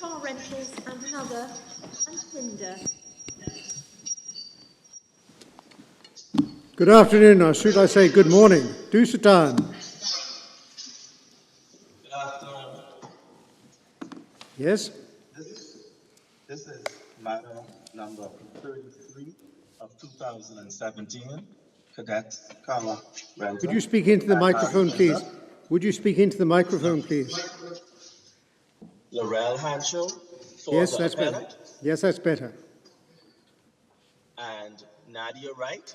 Car Rentals and Another, and Pinder. Good afternoon, or should I say good morning. Do sit down. Good afternoon. Yes? This is matter number 33 of 2017, Cadet Car Rental. Would you speak into the microphone, please? Would you speak into the microphone, please? Laurel Hancho for Yes, the that's better. appellant, Yes, that's better. and Nadia Wright,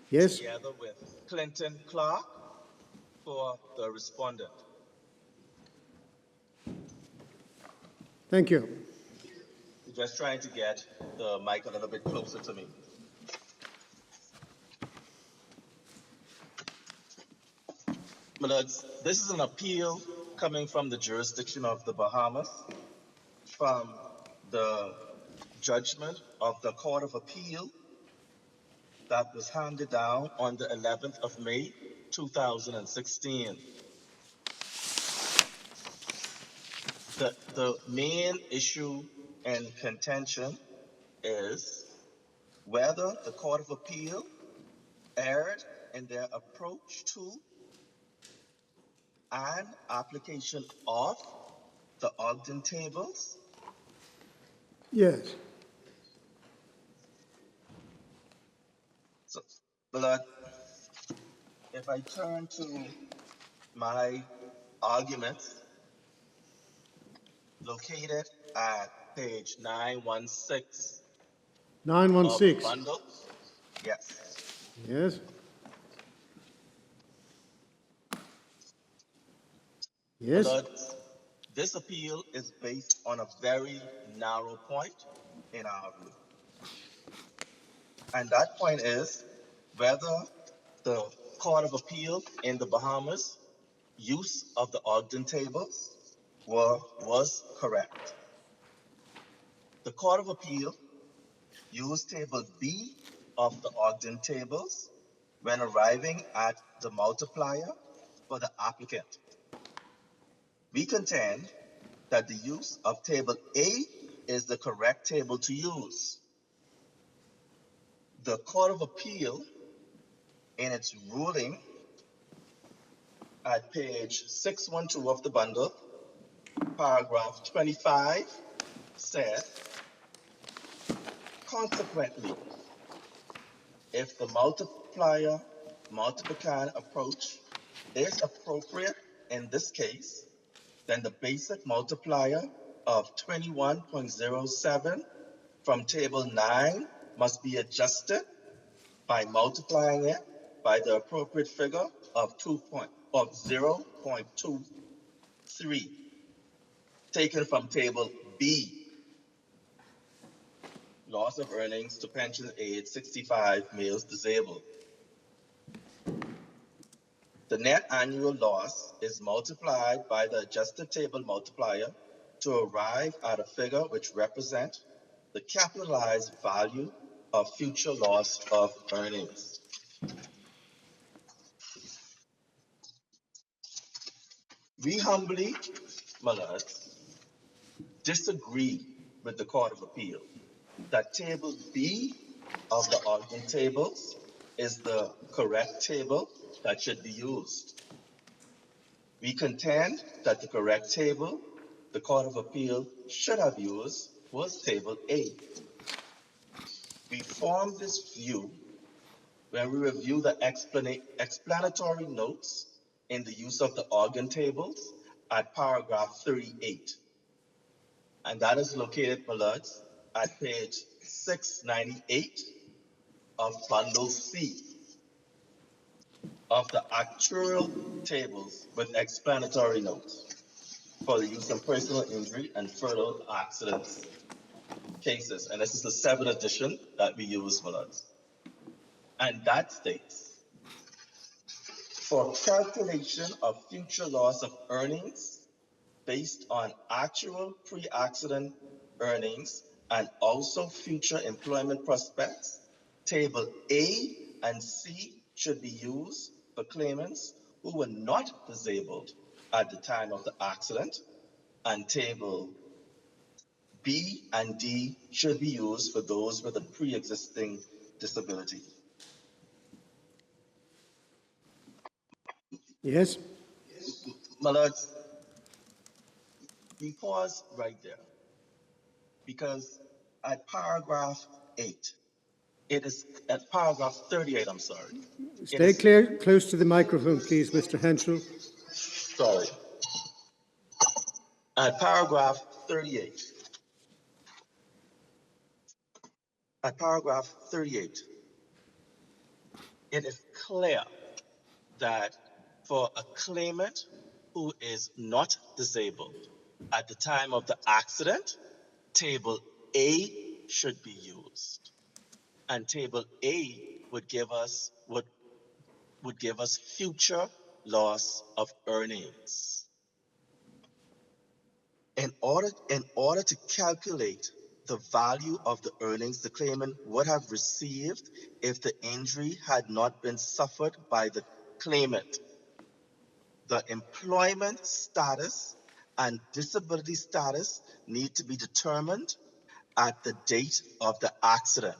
Yes? together with Clinton Clark for the respondent. Thank you. We're just trying to get the mic a little bit closer to me. This is an appeal coming from the jurisdiction of the Bahamas from the judgment of the Court of Appeal that was handed down on the 11th of May, 2016. The main issue and contention is whether the Court of Appeal erred in their approach to and application of the Ogden tables. Yes. So, if I turn to my arguments located at page 916 of the 916. bundle, yes. Yes? Yes? This appeal is based on a very narrow point in our view. And that point is whether the Court of Appeal in the Bahamas use of the Ogden tables was correct. The Court of Appeal used table B of the Ogden tables when arriving at the multiplier for the applicant. We contend that the use of table A is the correct table to use. The Court of Appeal, in its ruling at page 612 of the bundle, paragraph 25, said, consequently, if the multiplication approach is appropriate in this case, then the basic multiplier of 21.07 from table 9 must be adjusted by multiplying it by the appropriate figure of 0.23 taken from table B, loss of earnings to pension age 65 males disabled. The net annual loss is multiplied by the adjusted table multiplier to arrive at a figure which represents the capitalized value of future loss of earnings. We humbly, my lords, disagree with the Court of Appeal that table B of the Ogden tables is the correct table that should be used. We contend that the correct table the Court of Appeal should have used was table A. We formed this view when we review the explanatory notes in the use of the Ogden tables at paragraph 38. And that is located, my lords, at page 698 of bundle C of the actuarial tables with explanatory notes for the use of personal injury and fatal accidents cases. And this is the 7th edition that we use, my lords. And that states, for calculation of future loss of earnings based on actual pre-accident earnings and also future employment prospects, table A and C should be used for claimants who were not disabled at the time of the accident, and table B and D should be used for those with a pre-existing disability. Yes? My lords, we pause right there because at paragraph 8, it is at paragraph 38, I'm sorry. It Stay is, clear, close to the microphone, please, Mr. Henshaw. sorry. At paragraph 38, at paragraph 38, it is clear that for a claimant who is not disabled at the time of the accident, table A should be used. And table A would give us future loss of earnings. In order to calculate the value of the earnings the claimant would have received if the injury had not been suffered by the claimant, the employment status and disability status need to be determined at the date of the accident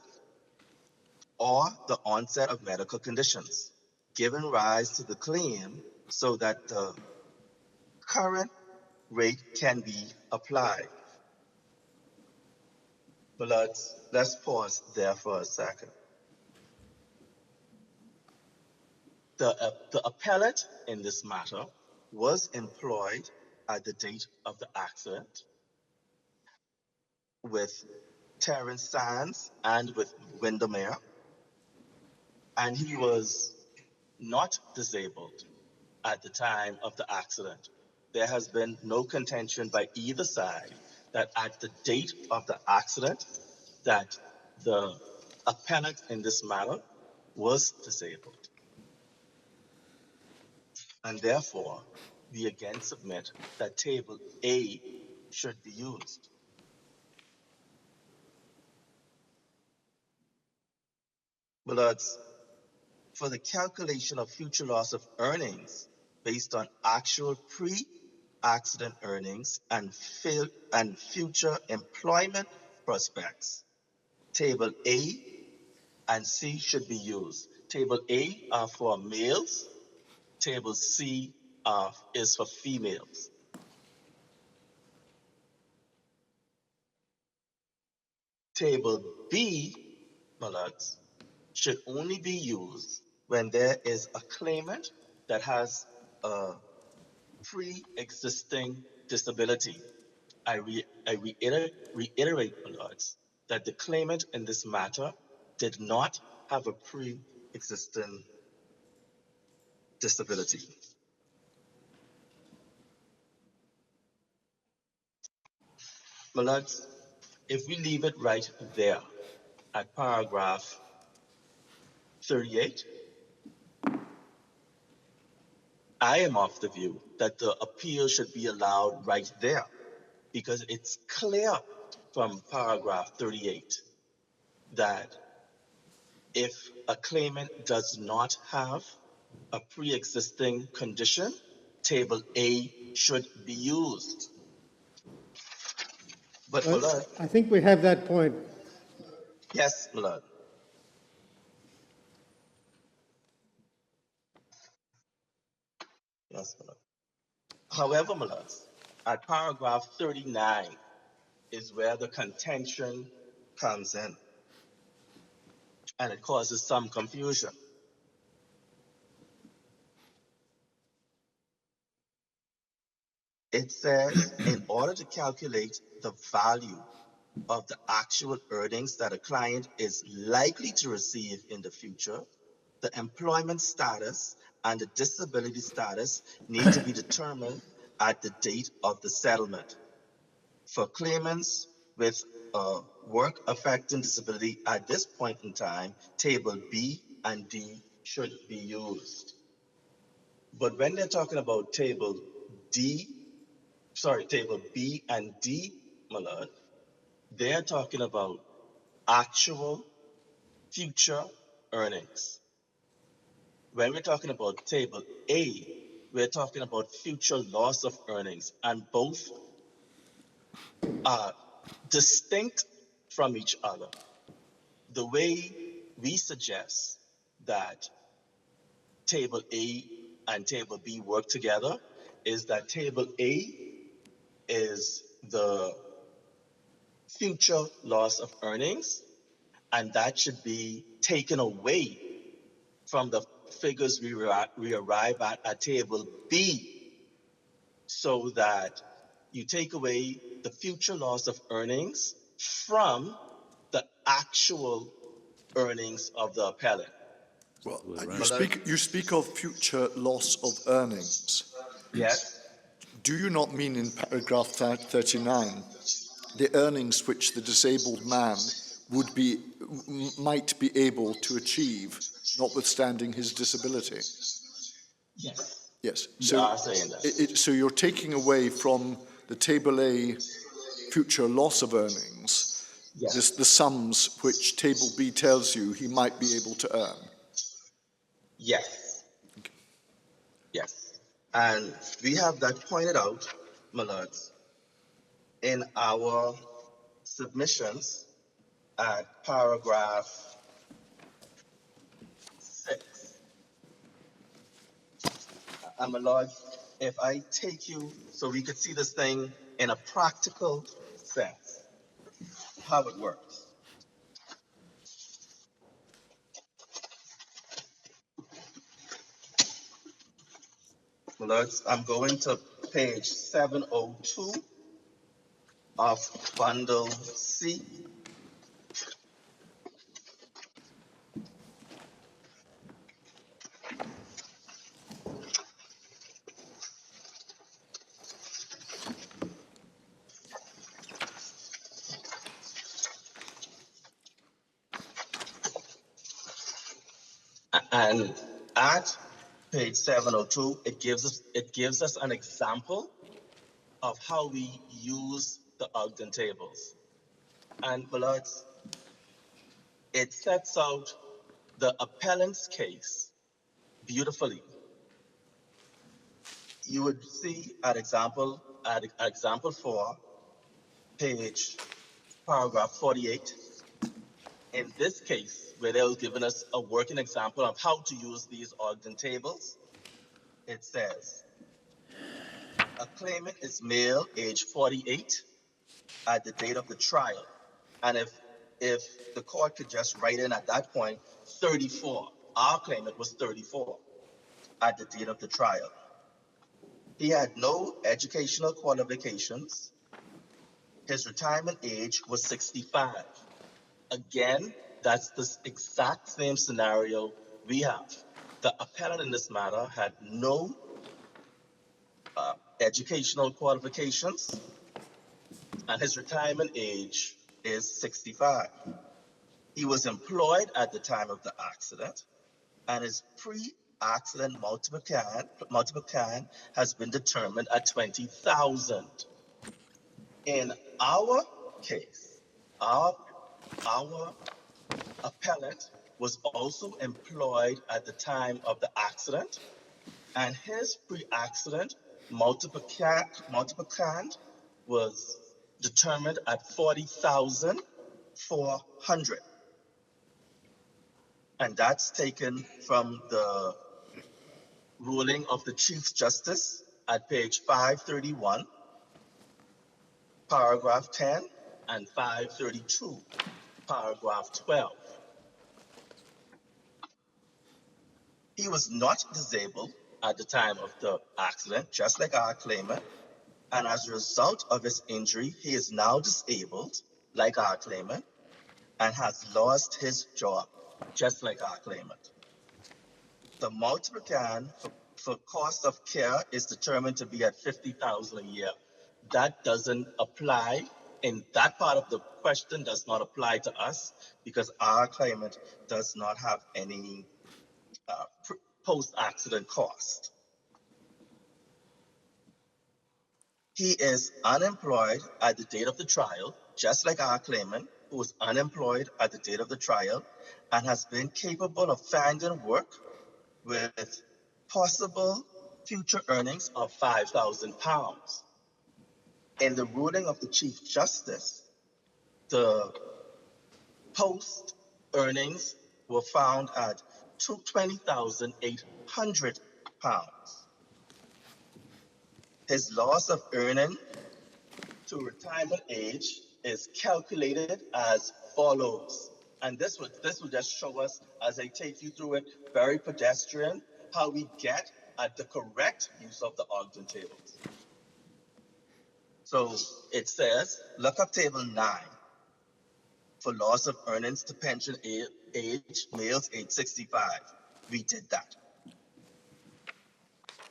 or the onset of medical conditions, giving rise to the claim so that the current rate can be applied. But let's pause there for a second. The appellate in this matter was employed at the date of the accident with Terrence Sands and with Windermere, and he was not disabled at the time of the accident. There has been no contention by either side that at the date of the accident that the appellant in this matter was disabled. And therefore, we again submit that table A should be used. Beloveds, for the calculation of future loss of earnings based on actual pre-accident earnings and future employment prospects, table A and C should be used. Table A are for males, table C is for females. Table B, my lords, should only be used when there is a claimant that has a pre-existing disability. I reiterate, my lords, that the claimant in this matter did not have a pre-existing disability. My lords, if we leave it right there at paragraph 38, I am of the view that the appeal should be allowed right there because it's clear from paragraph 38 that if a claimant does not have a pre-existing condition, table A should be used. But my lord, I think we have that point. yes, my lord. Yes, my lord. However, my lords, at paragraph 39 is where the contention comes in, and it causes some confusion. It says, in order to calculate the value of the actual earnings that a client is likely to receive in the future, the employment status and the disability status need to be determined at the date of the settlement. For claimants with a work affecting disability at this point in time, table B and D should be used. But when they're talking about table B and D, my lord, they're talking about actual future earnings. When we're talking about table A, we're talking about future loss of earnings, and both are distinct from each other. The way we suggest that Table A and Table B work together is that Table A is the future loss of earnings, and that should be taken away from the figures we arrive at Table B, so that you take away the future loss of earnings from the actual earnings of the appellant. Well, Right. you speak of future loss of earnings. Yes. Do you not mean in paragraph 39 the earnings which the disabled man might be able to achieve, notwithstanding his disability? Yes. Yes. You are saying that. So you're taking away from the Table A future loss of earnings Yes. the sums which Table B tells you he might be able to earn. Yes. Yes. And we have that pointed out, my lords, in our submissions at paragraph 6. And my lord, if I take you so we could see this thing in a practical sense, how it works. My lords, I'm going to page 702 of bundle C. And at page 702, it gives us an example of how we use the Ogden tables. And my lords, it sets out the appellant's case beautifully. You would see at example 4, paragraph 48. In this case, where they were giving us a working example of how to use these Ogden tables, it says, a claimant is male, age 48, at the date of the trial. And if the court could just write in at that point, 34, our claimant was 34 at the date of the trial. He had no educational qualifications. His retirement age was 65. Again, that's the exact same scenario we have. The appellant in this matter had no educational qualifications, and his retirement age is 65. He was employed at the time of the accident, and his pre-accident multiplican has been determined at 20,000. In our case, our appellant was also employed at the time of the accident, and his pre-accident multiplican was determined at 40,400. And that's taken from the ruling of the Chief Justice at page 531, paragraph 10, and 532, paragraph 12. He was not disabled at the time of the accident, just like our claimant. And as a result of his injury, he is now disabled, like our claimant, and has lost his job, just like our claimant. The multiplican for cost of care is determined to be at 50,000 a year. That doesn't apply, in that part of the question does not apply to us because our claimant does not have any post-accident cost. He is unemployed at the date of the trial, just like our claimant, who was unemployed at the date of the trial and has been capable of finding work with possible future earnings of £5,000. In the ruling of the Chief Justice, the post earnings were found at £20,800. His loss of earning to retirement age is calculated as follows. And this will just show us, as I take you through it, very pedestrian, how we get at the correct use of the Ogden tables. So it says, look up table 9 for loss of earnings to pension age, males age 65. We did that.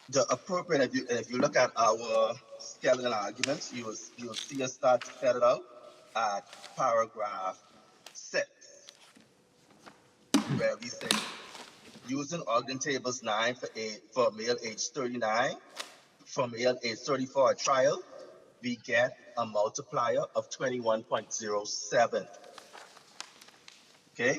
The appropriate, if you look at our skeleton arguments, you will see us start to set it out at paragraph 6, where we say, using Ogden tables 9 for male age 39, for male age 34 at trial, we get a multiplier of 21.07. Okay?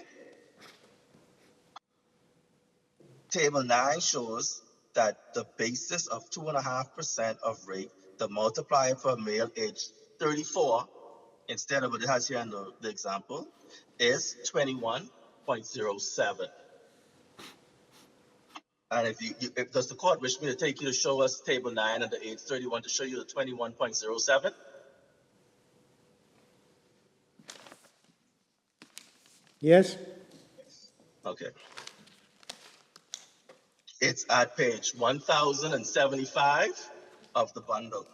Table 9 shows that the basis of 2.5% of rate, the multiplier for male age 34, instead of what it has here in the example, is 21.07. And if does the court wish me to take you to show us table 9 and the age 31 to show you the 21.07? Yes? Okay. It's at page 1075 of the bundle.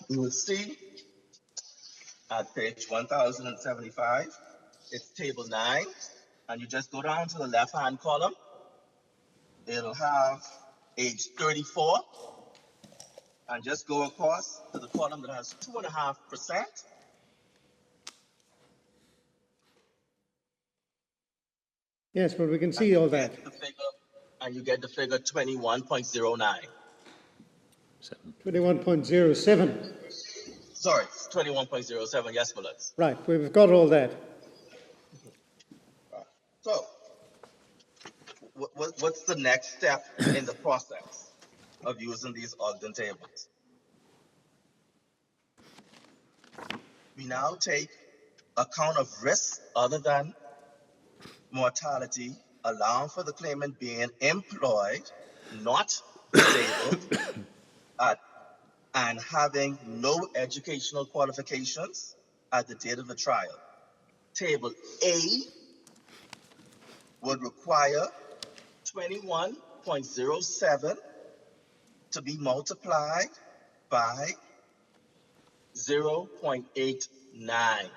You will see at page 1075, it's table 9, and you just go down to the left-hand column. It'll have age 34, and just go across to the column that has 2.5%. Yes, well, we can see all that. And you get the figure 21.09. 21.07. Sorry, 21.07. Yes, my lords. Right, we've got all that. So, what's the next step in the process of using these Ogden tables? We now take account of risks other than mortality, allowing for the claimant being employed, not disabled, and having no educational qualifications at the date of the trial. Table A would require 21.07 to be multiplied by 0.89.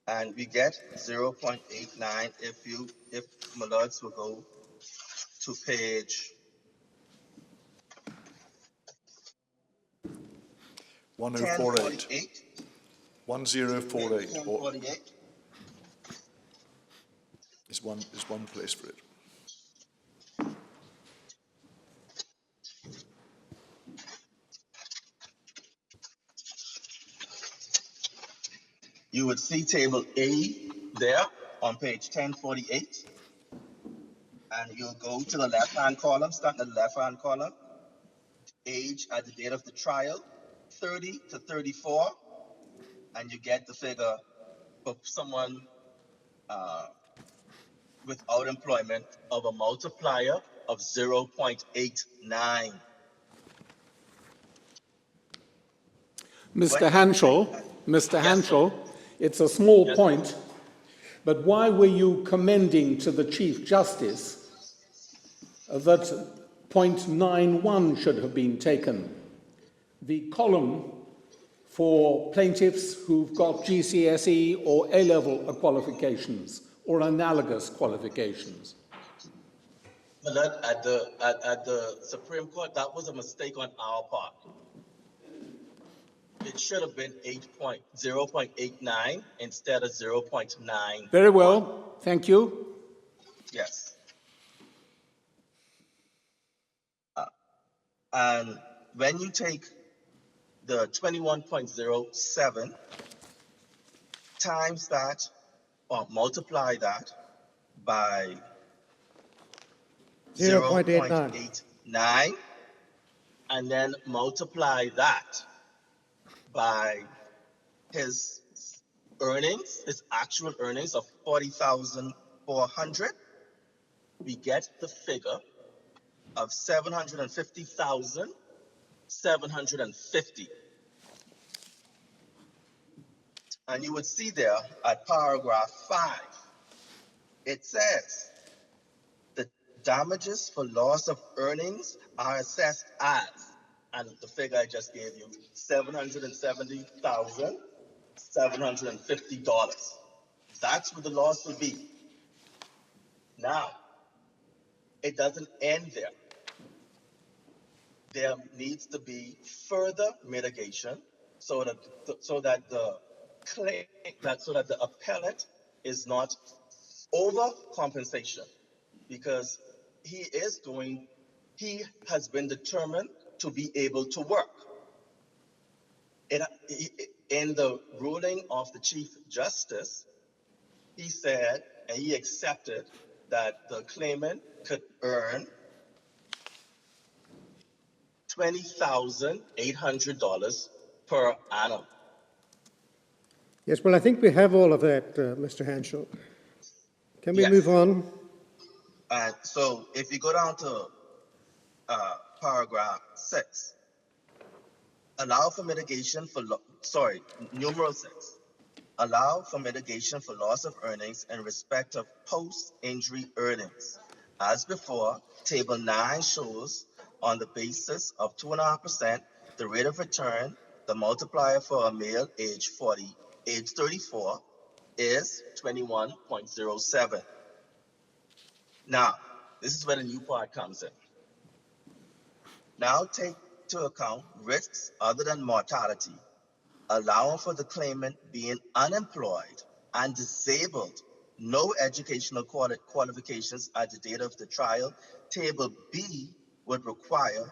And we get 0.89 if my lords will go to page 1048. 1048. 1048. Is one place for it. You would see table A there on page 1048. And you'll go to the left-hand column, start in the left-hand column. Age at the date of the trial, 30 to 34. And you get the figure for someone without employment of a multiplier of 0.89. Mr. Hanschel, it's a small point, but why were you commending to the Chief Justice that 0.91 should have been taken? The column for plaintiffs who've got GCSE or A-level qualifications or analogous qualifications. But at the Supreme Court, that was a mistake on our part. It should have been 0.89 instead of 0.9. Very well, thank you. Yes. And when you take the 21.07 times that or multiply that by 0.89. 0.89 and then multiply that by his earnings, his actual earnings of 40,400, we get the figure of 750,750. And you would see there at paragraph 5, it says the damages for loss of earnings are assessed as, and the figure I just gave you, $770,750. That's what the loss will be. Now, it doesn't end there. There needs to be further mitigation so that the claim so that the appellant is not over compensation, because he has been determined to be able to work. In the ruling of the Chief Justice, he said and he accepted that the claimant could earn $20,800 per annum. Yes, well, I think we have all of that, Mr. Hanschel. Can we Yes. move on? And so if you go down to paragraph 6, allow for mitigation for, numeral 6, allow for mitigation for loss of earnings in respect of post-injury earnings. As before, table 9 shows on the basis of 2.5%, the rate of return, the multiplier for a male age 34 is 21.07. Now, this is where the new part comes in. Now take to account risks other than mortality, allowing for the claimant being unemployed and disabled, no educational qualifications at the date of the trial. Table B would require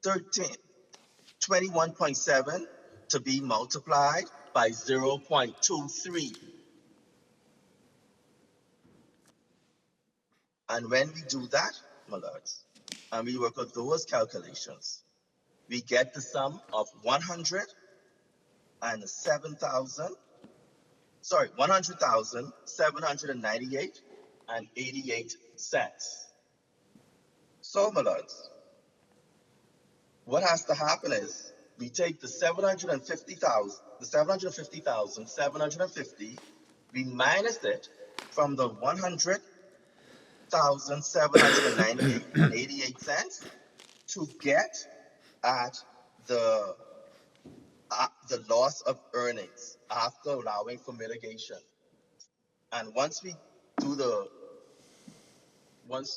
21.7 to be multiplied by 0.23. And when we do that, my lords, and we work with those calculations, we get the sum of 100,798.88. So, my lords, what has to happen is we take the 750,750, we minus it from the 100,798.88 to get at the loss of earnings after allowing for mitigation. And once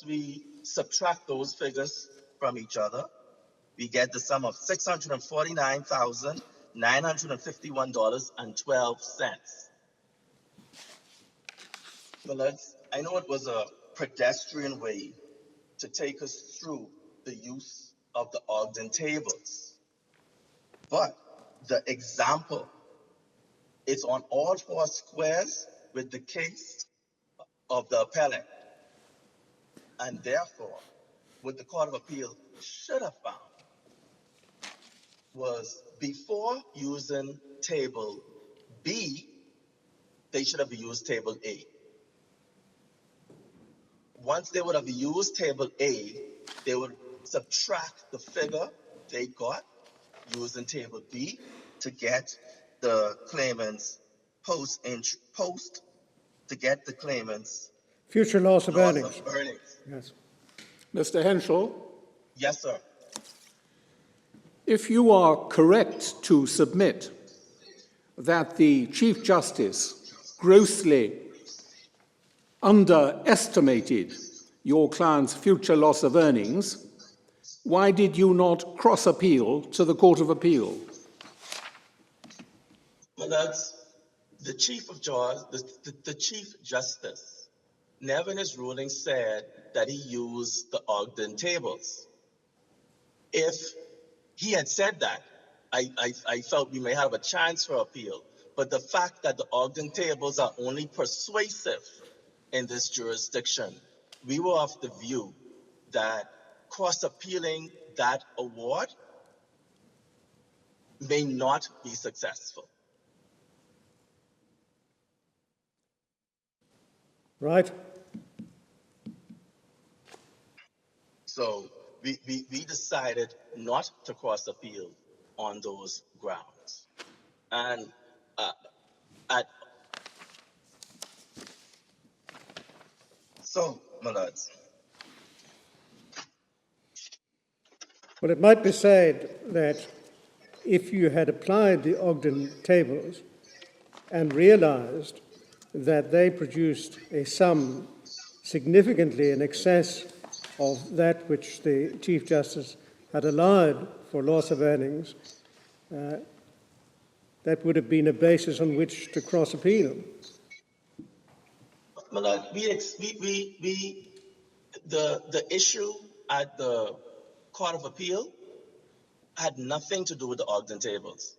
we subtract those figures from each other, we get the sum of $649,951.12. Well, I know it was a pedestrian way to take us through the use of the Ogden tables, but the example is on all 4 squares with the case of the appellant. And therefore, what the Court of Appeal should have found was, before using table B, they should have used table A. Once they would have used table A, they would subtract the figure they got using table B to get the claimant's Future loss of loss earnings. of earnings. Yes. Mr. Henschel, Yes, sir. if you are correct to submit that the Chief Justice grossly underestimated your client's future loss of earnings, why did you not cross-appeal to the Court of Appeal? Well, that's the Chief Justice never in his ruling said that he used the Ogden tables. If he had said that, I felt we may have a chance for appeal. But the fact that the Ogden tables are only persuasive in this jurisdiction, we were of the view that cross-appealing that award may not be successful. Right? So we decided not to cross-appeal on those grounds. And so, my lords, Well, it might be said that if you had applied the Ogden tables and realised that they produced a sum significantly in excess of that which the Chief Justice had allowed for loss of earnings, that would have been a basis on which to cross-appeal. my lord, the issue at the Court of Appeal had nothing to do with the Ogden tables.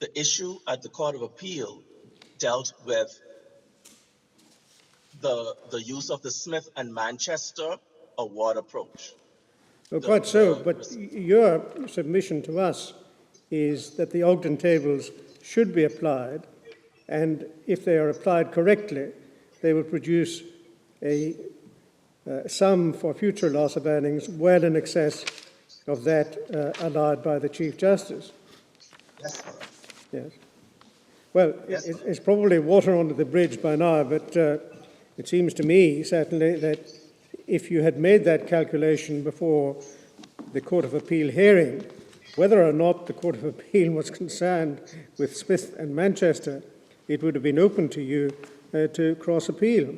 The issue at the Court of Appeal dealt with the use of the Smith and Manchester award approach. Well, quite so, but your submission to us is that the Ogden tables should be applied, and if they are applied correctly, they will produce a sum for future loss of earnings well in excess of that allowed by the Chief Justice. Yes, sir. Yes. Well, Yes, it's probably water under the bridge by now, but it seems to me, certainly, that if you had made that calculation before the Court of Appeal hearing, whether or not the Court of Appeal was concerned with Smith and Manchester, it would have been open to you to cross-appeal.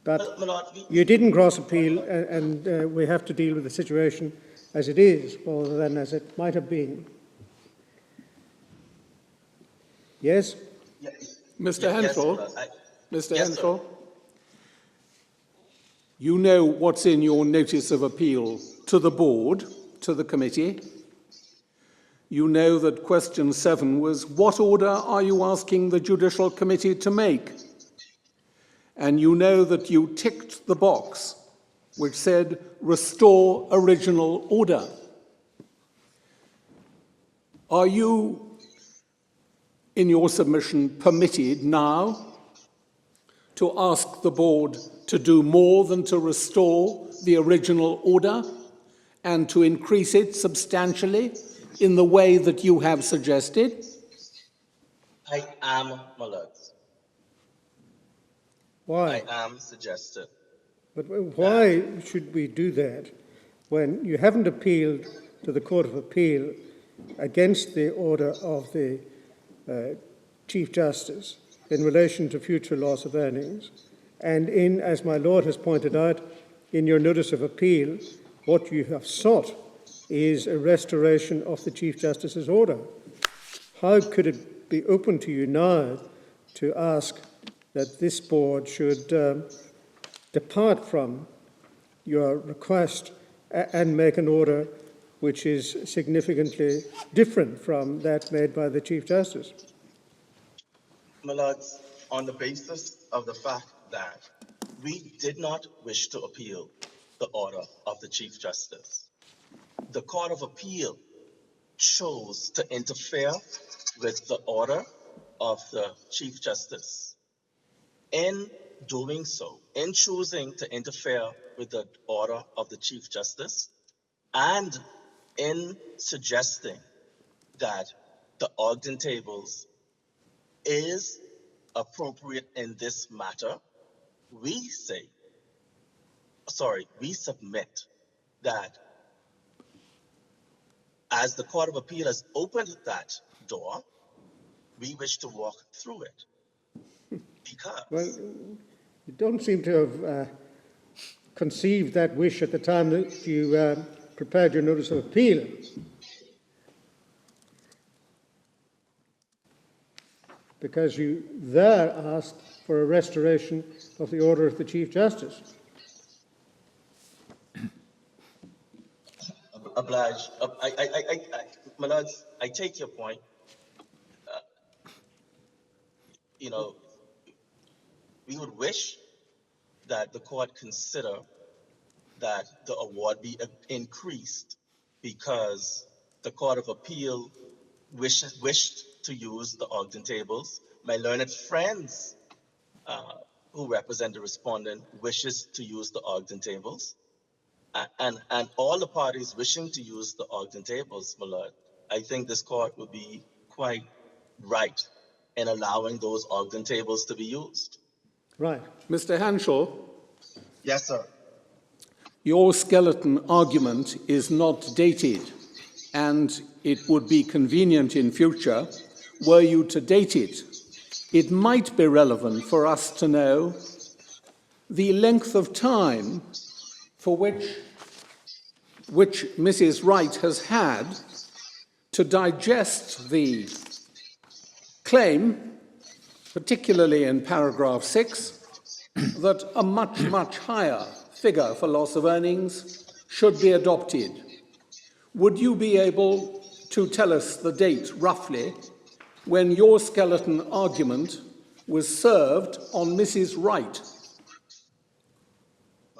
But My lord, you didn't cross-appeal, and we have to deal with the situation as it is, rather than as it might have been. Yes? yes. Mr. Yes, Henshaw, my lord. Mr. Yes, Henshaw, you know what's in your notice of appeal to the board, to the committee. You know that question 7 was, what order are you asking the Judicial Committee to make? And you know that you ticked the box which said, restore original order. Are you, in your submission, permitted now to ask the board to do more than to restore the original order and to increase it substantially in the way that you have suggested? I am, my lord. Why? I am suggested. But why should we do that when you haven't appealed to the Court of Appeal against the order of the Chief Justice in relation to future loss of earnings, and in, as my Lord has pointed out, in your notice of appeal, what you have sought is a restoration of the Chief Justice's order? How could it be open to you now to ask that this board should depart from your request and make an order which is significantly different from that made by the Chief Justice? My lords, on the basis of the fact that we did not wish to appeal the order of the Chief Justice, the Court of Appeal chose to interfere with the order of the Chief Justice. In doing so, in choosing to interfere with the order of the Chief Justice, and in suggesting that the Ogden tables is appropriate in this matter, we submit that as the Court of Appeal has opened that door, we wish to walk through it. Because Well, you don't seem to have conceived that wish at the time that you prepared your notice of appeal. Because you there asked for a restoration of the order of the Chief Justice. obliged. My lords, I take your point. you know, we would wish that the court consider that the award be increased because the Court of Appeal wished to use the Ogden tables. My learned friends who represent the respondent wishes to use the Ogden tables. And all the parties wishing to use the Ogden tables, my lord, I think this court would be quite right in allowing those Ogden tables to be used. Right. Mr. Hanshaw, Yes, sir. your skeleton argument is not dated, and it would be convenient in future were you to date it. It might be relevant for us to know the length of time for which Mrs. Wright has had to digest the claim, particularly in paragraph 6, that a much, much higher figure for loss of earnings should be adopted. Would you be able to tell us the date, roughly, when your skeleton argument was served on Mrs. Wright?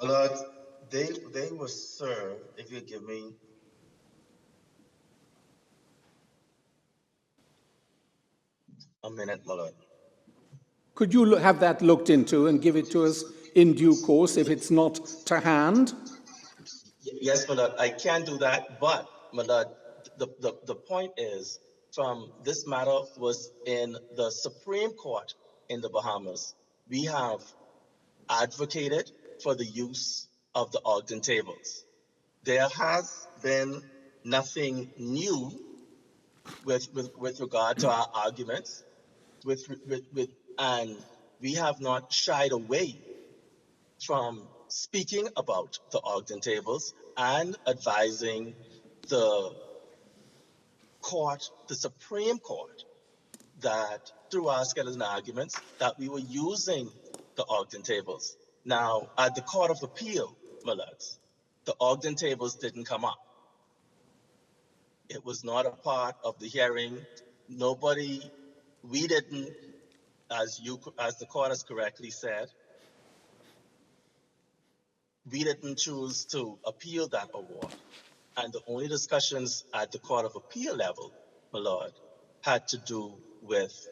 My lord, they were served, if you give me a minute, my lord. Could you have that looked into and give it to us in due course if it's not to hand? Yes, my lord, I can do that, but my lord, the point is, from this matter was in the Supreme Court in the Bahamas. We have advocated for the use of the Ogden tables. There has been nothing new with regard to our arguments, and we have not shied away from speaking about the Ogden tables and advising the court, the Supreme Court, that through our skeleton arguments that we were using the Ogden tables. Now, at the Court of Appeal, my lords, the Ogden tables didn't come up. It was not a part of the hearing. We didn't, as the court has correctly said, we didn't choose to appeal that award. And the only discussions at the Court of Appeal level, my lord, had to do with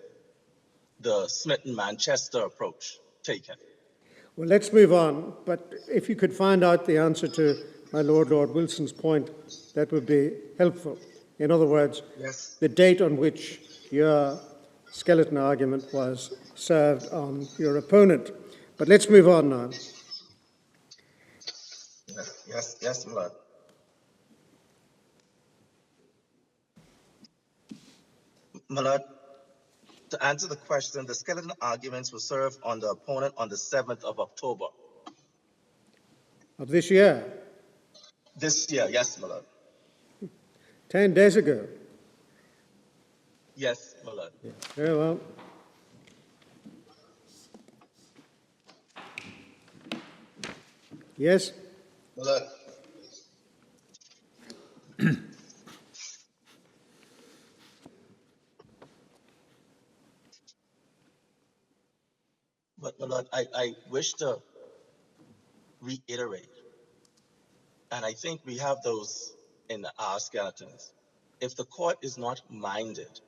the Smith and Manchester approach taken. Well, let's move on. But if you could find out the answer to my Lord Wilson's point, that would be helpful. In other words, Yes. the date on which your skeleton argument was served on your opponent. But let's move on now. Yes, my lord. My lord, to answer the question, the skeleton arguments were served on the opponent on the 7th of October. Of this year, This year, yes, my lord. 10 days ago. Yes, my lord. Yeah. Very well. Yes? My lord. But my lord, I wish to reiterate, and I think we have those in our skeletons. If the court is not minded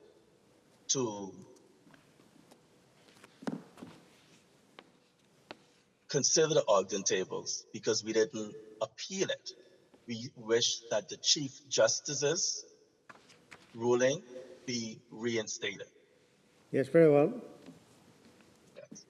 to consider the Ogden tables because we didn't appeal it, we wish that the Chief Justice's ruling be reinstated. Yes, very well. Yes.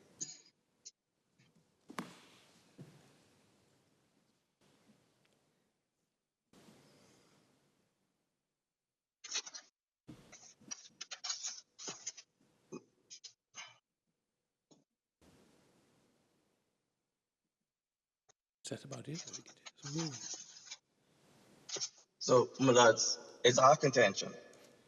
Is that about it? So, my lords, it's our contention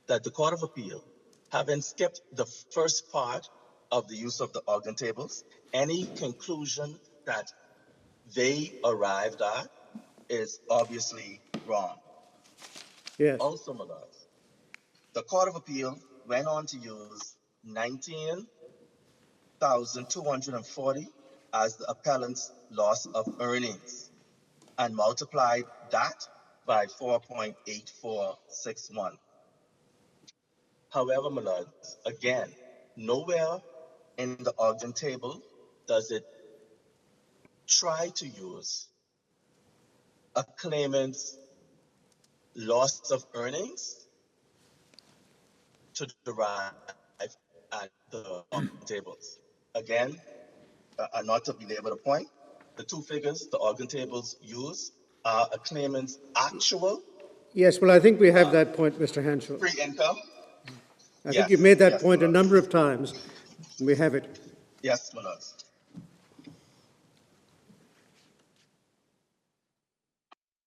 that the Court of Appeal, having skipped the first part of the use of the Ogden tables, any conclusion that they arrived at is obviously wrong. Yes. Also, my lords, the Court of Appeal went on to use 19 $1,240 as the appellant's loss of earnings and multiplied that by 4.8461. However, my lords, again, nowhere in the Ogden table does it try to use a claimant's loss of earnings to derive at the Ogden tables. Again, not to belabor the point, the two figures the Ogden tables use are a claimant's actual Yes, well, I think we have that point, Mr. Hansel. free income. I think Yes, you've made that yes, point my a lord. number of times, and we have it. Yes, my lords.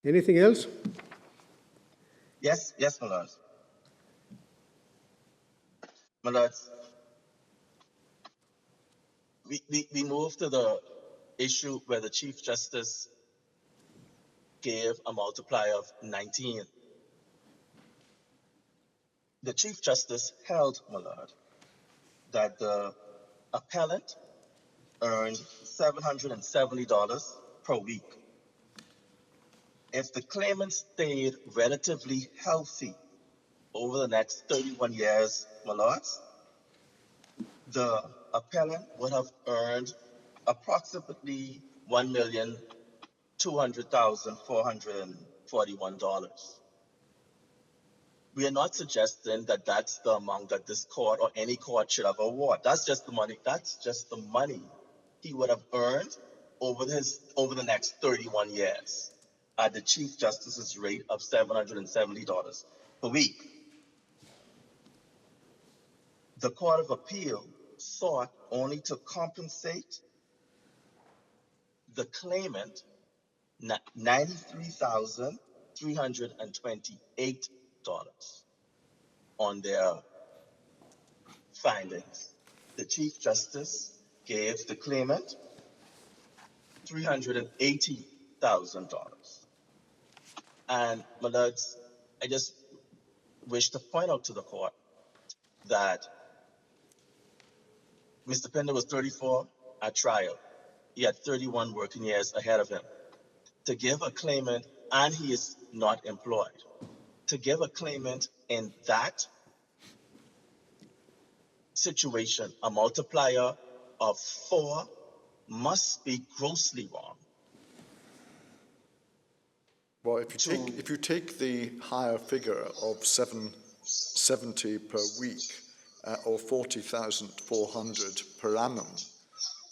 Anything else? Yes, yes, my lords. My lords, we move to the issue where the Chief Justice gave a multiplier of 19. The Chief Justice held, my lord, that the appellant earned $770 per week. If the claimant stayed relatively healthy over the next 31 years, my lords, the appellant would have earned approximately $1,200,441. We are not suggesting that that's the amount that this court or any court should have awarded. That's just the money. That's just the money he would have earned over the next 31 years at the Chief Justice's rate of $770 per week. The Court of Appeal sought only to compensate the claimant $93,328 on their findings. The Chief Justice gave the claimant $380,000. And my lords, I just wish to point out to the court that Mr. Pinder was 34 at trial. He had 31 working years ahead of him. To give a claimant, and he is not employed, to give a claimant in that situation a multiplier of 4 must be grossly wrong. Well, if you take the higher figure of 770 per week, or 40,400 per annum,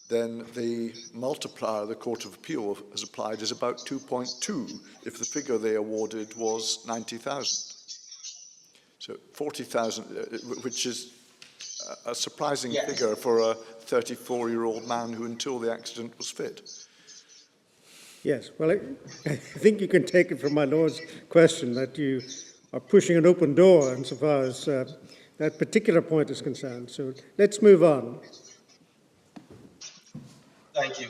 then the multiplier the Court of Appeal has applied is about 2.2 if the figure they awarded was 90,000. So 40,000, which is a surprising figure for a 34-year-old man who until the accident was fit. Yes, well, I think you can take it from my Lord's question that you are pushing an open door insofar as that particular point is concerned. So let's move on. Thank you.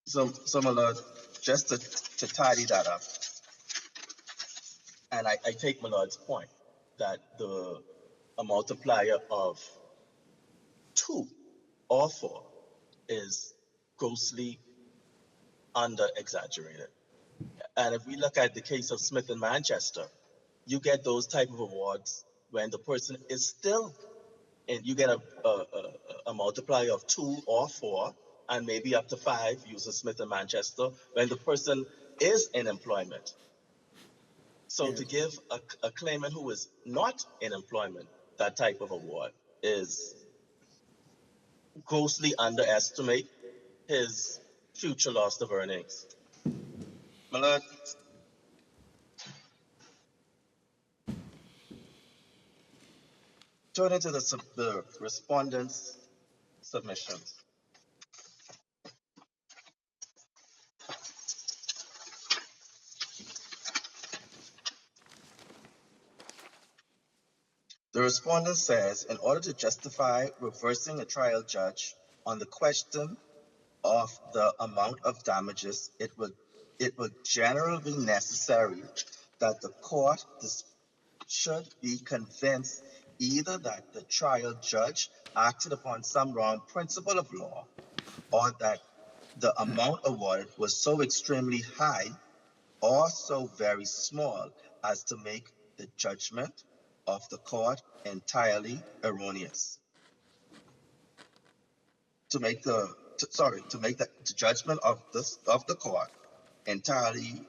So my lord, just to tidy that up, and I take my lord's point that a multiplier of 2 or 4 is grossly under exaggerated. And if we look at the case of Smith and Manchester, you get those type of awards when the person is still, and you get a multiplier of 2 or 4, and maybe up to 5, uses Smith and Manchester, when the person is in employment. So to give a claimant who is not in employment that type of award is grossly underestimate his future loss of earnings. My lord, turning to the respondents' submissions. The respondent says, in order to justify reversing a trial judge on the question of the amount of damages, it would generally be necessary that the court should be convinced either that the trial judge acted upon some wrong principle of law, or that the amount awarded was so extremely high or so very small as to make the judgment of the court entirely erroneous. To make the judgment of the court entirely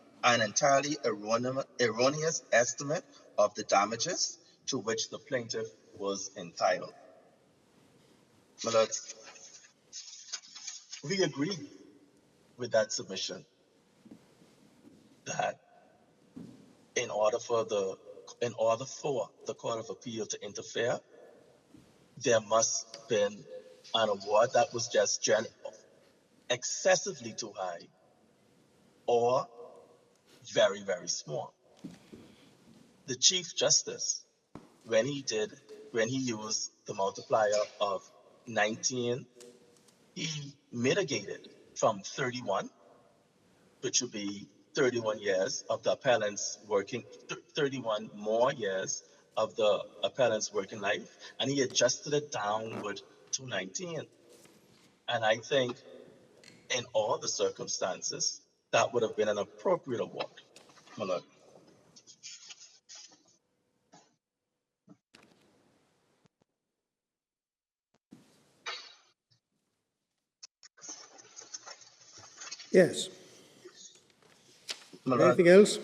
erroneous estimate of the damages to which the plaintiff was entitled. My lords, we agree with that submission that in order for the Court of Appeal to interfere, there must have been an award that was just excessively too high or very, very small. The Chief Justice, when he used the multiplier of 19, he mitigated from 31, which would be 31 years of the appellant's 31 more years of the appellant's working life, and he adjusted it downward to 19. And I think in all the circumstances, that would have been an appropriate award, my lord. Yes. My lord, Anything else?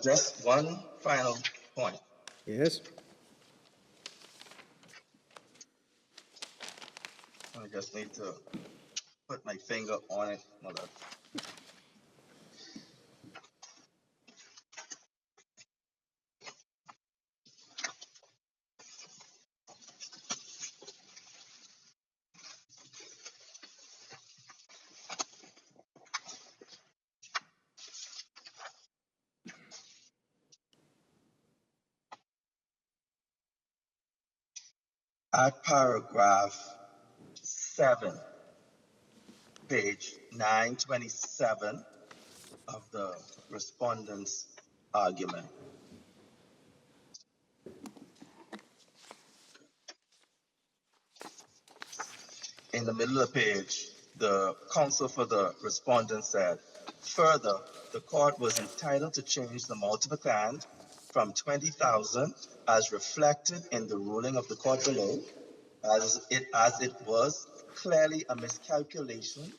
just one final point. Yes. I just need to put my finger on it, my lord. At paragraph 7, page 927 of the respondent's argument. In the middle of the page, the counsel for the respondent said, further, the court was entitled to change the multiplicand from 20,000 as reflected in the ruling of the court below, as it was clearly a miscalculation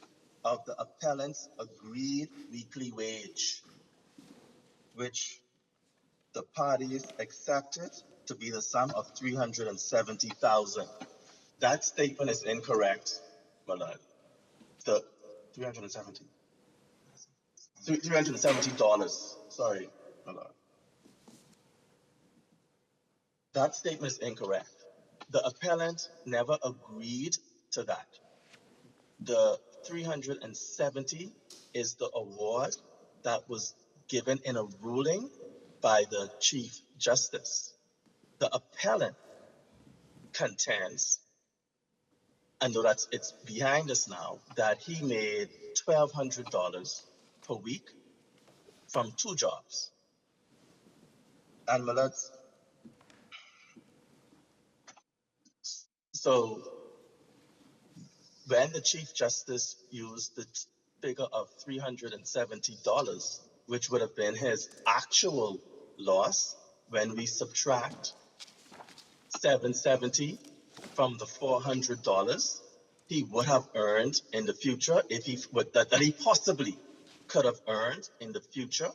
of the appellant's agreed weekly wage, which the parties accepted to be the sum of 370,000. That statement is incorrect, my lord. The $370. Sorry, my lord. That statement is incorrect. The appellant never agreed to that. The 370 is the award that was given in a ruling by the Chief Justice. The appellant contends, and though it's behind us now, that he made $1,200 per week from 2 jobs. And my lords, so when the Chief Justice used the figure of $370, which would have been his actual loss when we subtract 770 from the $400 he would have earned in the future if that he possibly could have earned in the future,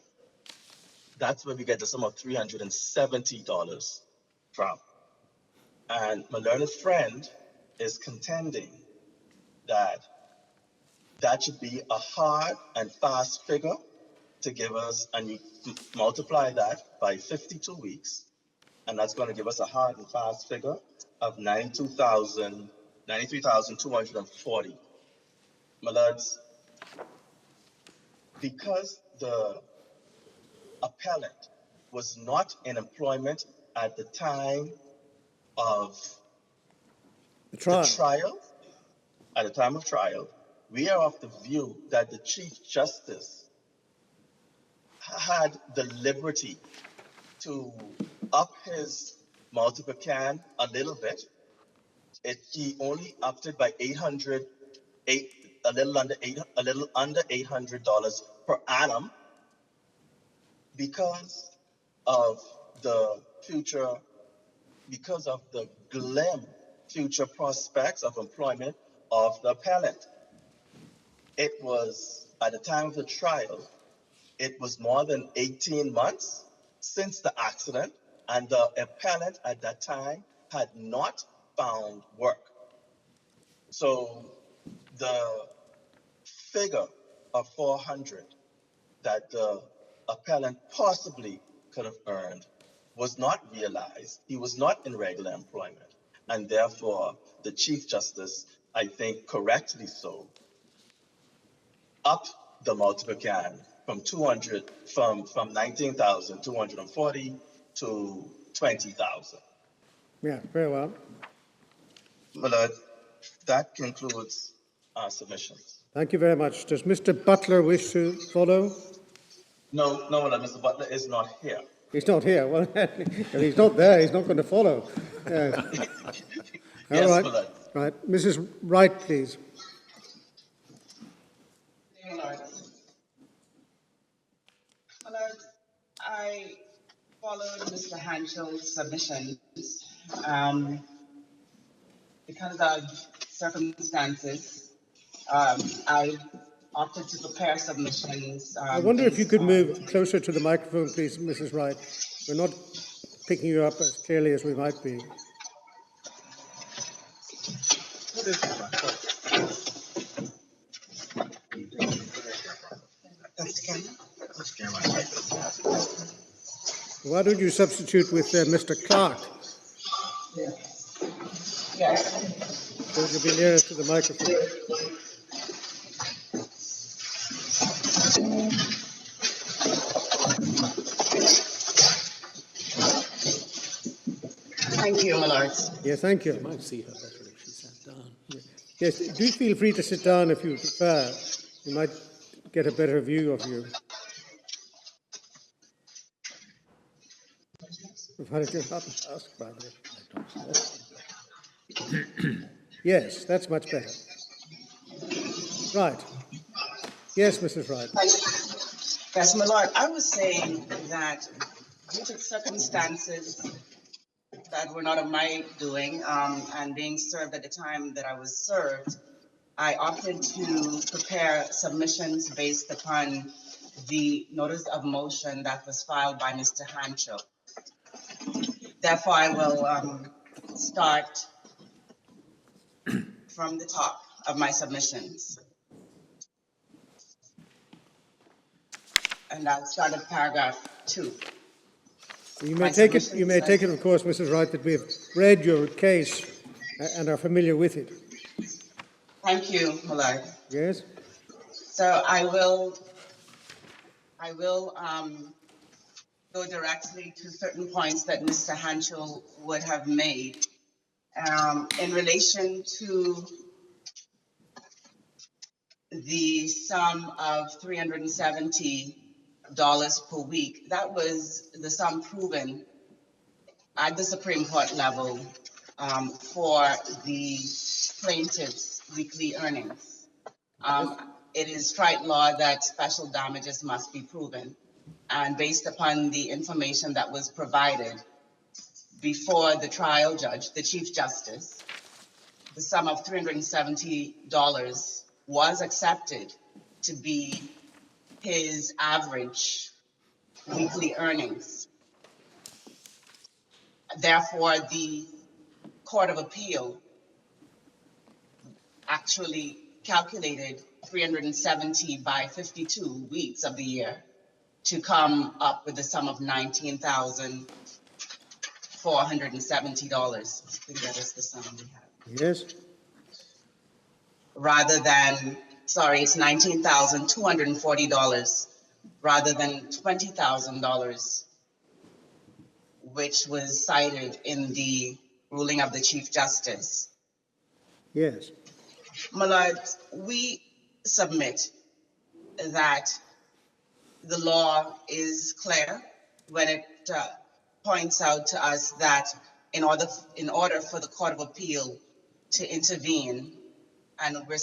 that's where we get the sum of $370 from. And my learned friend is contending that that should be a hard and fast figure to give us, and you multiply that by 52 weeks, and that's going to give us a hard and fast figure of 93,240. My lords, because the appellant was not in employment at the time of The trial. At the time of trial, we are of the view that the Chief Justice had the liberty to up his multiple can a little bit. He only upped it by a little under $800 per annum because of the glim future prospects of employment of the appellant. It was, at the time of the trial, it was more than 18 months since the accident, and the appellant at that time had not found work. So the figure of 400 that the appellant possibly could have earned was not realized. He was not in regular employment. And therefore, the Chief Justice, I think correctly so, upped the multiple can from 19,240 to 20,000. Yeah, very well. Well, that concludes our submissions. Thank you very much. Does Mr. Butler wish to follow? No, Mr. Butler is not here. He's not here. Well, if he's not there, he's not going to follow. Yes. Yes, All right. Millard. Right. Mrs. Wright, please. Millard, I followed Mr. Hanschel's submissions because of circumstances. I opted to prepare submissions. I wonder if you could move closer to the microphone, please, Mrs. Wright. We're not picking you up as clearly as we might be. Why don't you substitute with Mr. Clark? Yes. So you'll be nearer to the microphone. Thank you, Millard. Yes, thank you. You might see her better if she sat down. Yes, do feel free to sit down if you prefer. You might get a better view of you. Why did you not ask about it? Yes, that's much better. Right. Yes, Mrs. Wright. Yes, Millard, I was saying that due to circumstances that were not of my doing and being served at the time that I was served, I opted to prepare submissions based upon the notice of motion that was filed by Mr. Hanschel. Therefore, I will start from the top of my submissions. And I'll start at paragraph 2. You may take it, of course, Mrs. Wright, that we have read your case and are familiar with it. Thank you, Millard. Yes? So I will go directly to certain points that Mr. Hanschel would have made in relation to the sum of $370 per week. That was the sum proven at the Supreme Court level for the plaintiff's weekly earnings. It is trite law that special damages must be proven. And based upon the information that was provided before the trial judge, the Chief Justice, the sum of $370 was accepted to be his average weekly earnings. Therefore, the Court of Appeal actually calculated 370 by 52 weeks of the year to come up with the sum of $19,470. I think that is the sum we have. Yes. Rather than, it's $19,240 rather than $20,000, which was cited in the ruling of the Chief Justice. Yes. My Lord, we submit that the law is clear when it points out to us that in order for the Court of Appeal to intervene, and we're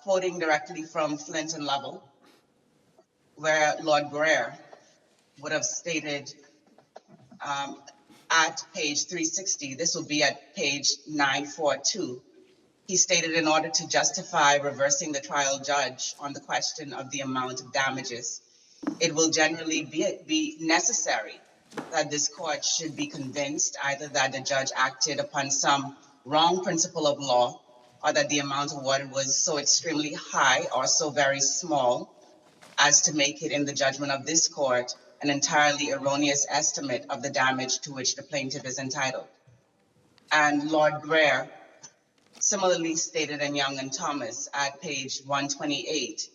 quoting directly from Flint and Lovell, where Lord Greer would have stated at page 360, this will be at page 942, he stated in order to justify reversing the trial judge on the question of the amount of damages, it will generally be necessary that this court should be convinced either that the judge acted upon some wrong principle of law or that the amount awarded was so extremely high or so very small as to make it in the judgment of this court an entirely erroneous estimate of the damage to which the plaintiff is entitled. And Lord Greer similarly stated in Young and Thomas at page 128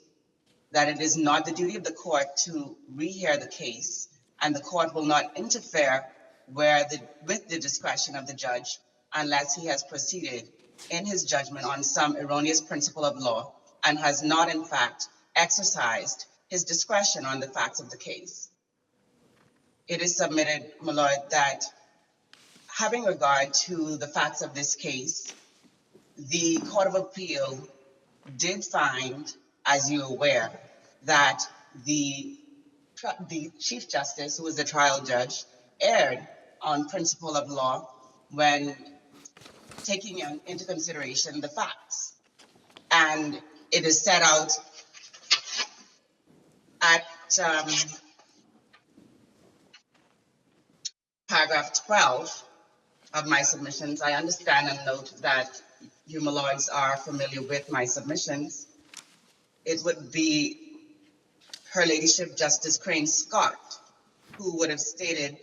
that it is not the duty of the court to rehear the case, and the court will not interfere with the discretion of the judge unless he has proceeded in his judgment on some erroneous principle of law and has not, in fact, exercised his discretion on the facts of the case. It is submitted, my Lord, that having regard to the facts of this case, the Court of Appeal did find, as you're aware, that the Chief Justice, who was the trial judge, erred on principle of law when taking into consideration the facts. And it is set out at paragraph 12 of my submissions. I understand and note that you, my lords, are familiar with my submissions. It would be Her Ladyship Justice Crane Scott, who would have stated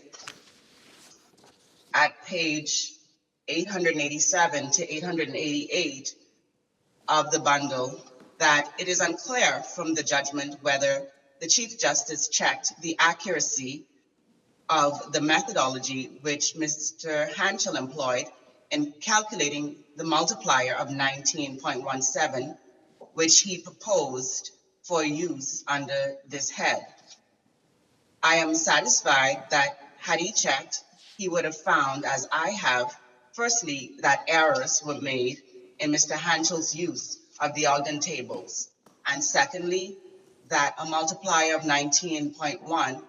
at page 887 to 888 of the bundle that it is unclear from the judgment whether the Chief Justice checked the accuracy of the methodology which Mr. Hanchel employed in calculating the multiplier of 19.17, which he proposed for use under this head. I am satisfied that had he checked, he would have found, as I have, firstly, that errors were made in Mr. Hanchel's use of the Ogden tables, and secondly, that a multiplier of 19.1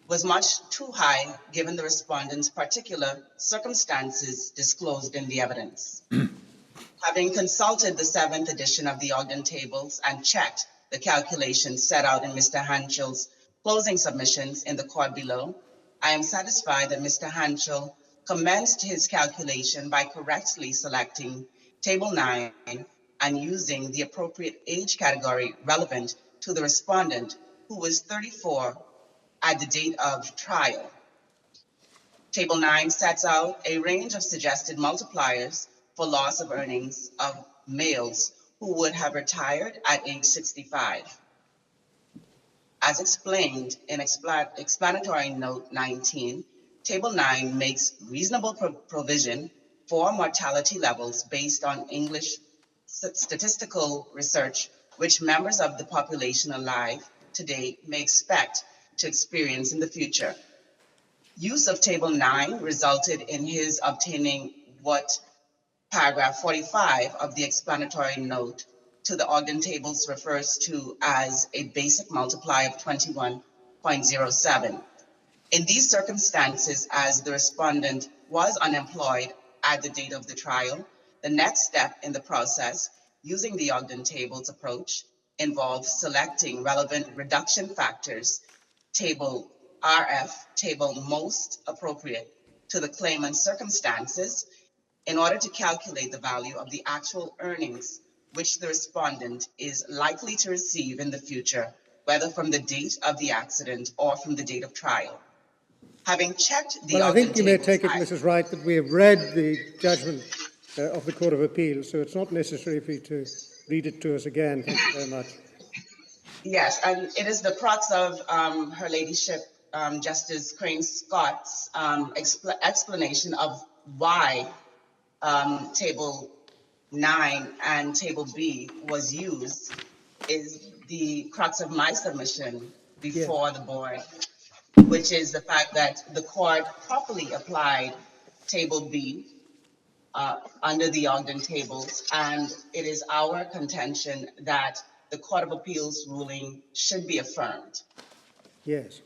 was much too high given the respondent's particular circumstances disclosed in the evidence. Having consulted the 7th edition of the Ogden tables and checked the calculations set out in Mr. Hanchel's closing submissions in the court below, I am satisfied that Mr. Hanchel commenced his calculation by correctly selecting Table 9 and using the appropriate age category relevant to the respondent, who was 34 at the date of trial. Table 9 sets out a range of suggested multipliers for loss of earnings of males who would have retired at age 65. As explained in explanatory note 19, Table 9 makes reasonable provision for mortality levels based on English statistical research, which members of the population alive today may expect to experience in the future. Use of Table 9 resulted in his obtaining what paragraph 45 of the explanatory note to the Ogden tables refers to as a basic multiplier of 21.07. In these circumstances, as the respondent was unemployed at the date of the trial, the next step in the process, using the Ogden tables approach, involves selecting relevant reduction factors, Table RF, table most appropriate to the claimant's circumstances, in order to calculate the value of the actual earnings which the respondent is likely to receive in the future, whether from the date of the accident or from the date of trial. Having checked the Well, I think you may take it, tables, Mrs. Wright, that we have read the judgment of the Court of Appeal, so it's not necessary for you to read it to us again. Thank you very much. Yes, and it is the crux of Her Ladyship Justice Crane Scott's explanation of why Table 9 and Table B was used is the crux of my submission before the board, which is the fact that the court properly applied Table B under the Ogden tables, and it is our contention that the Court of Appeals ruling should be affirmed. Yes.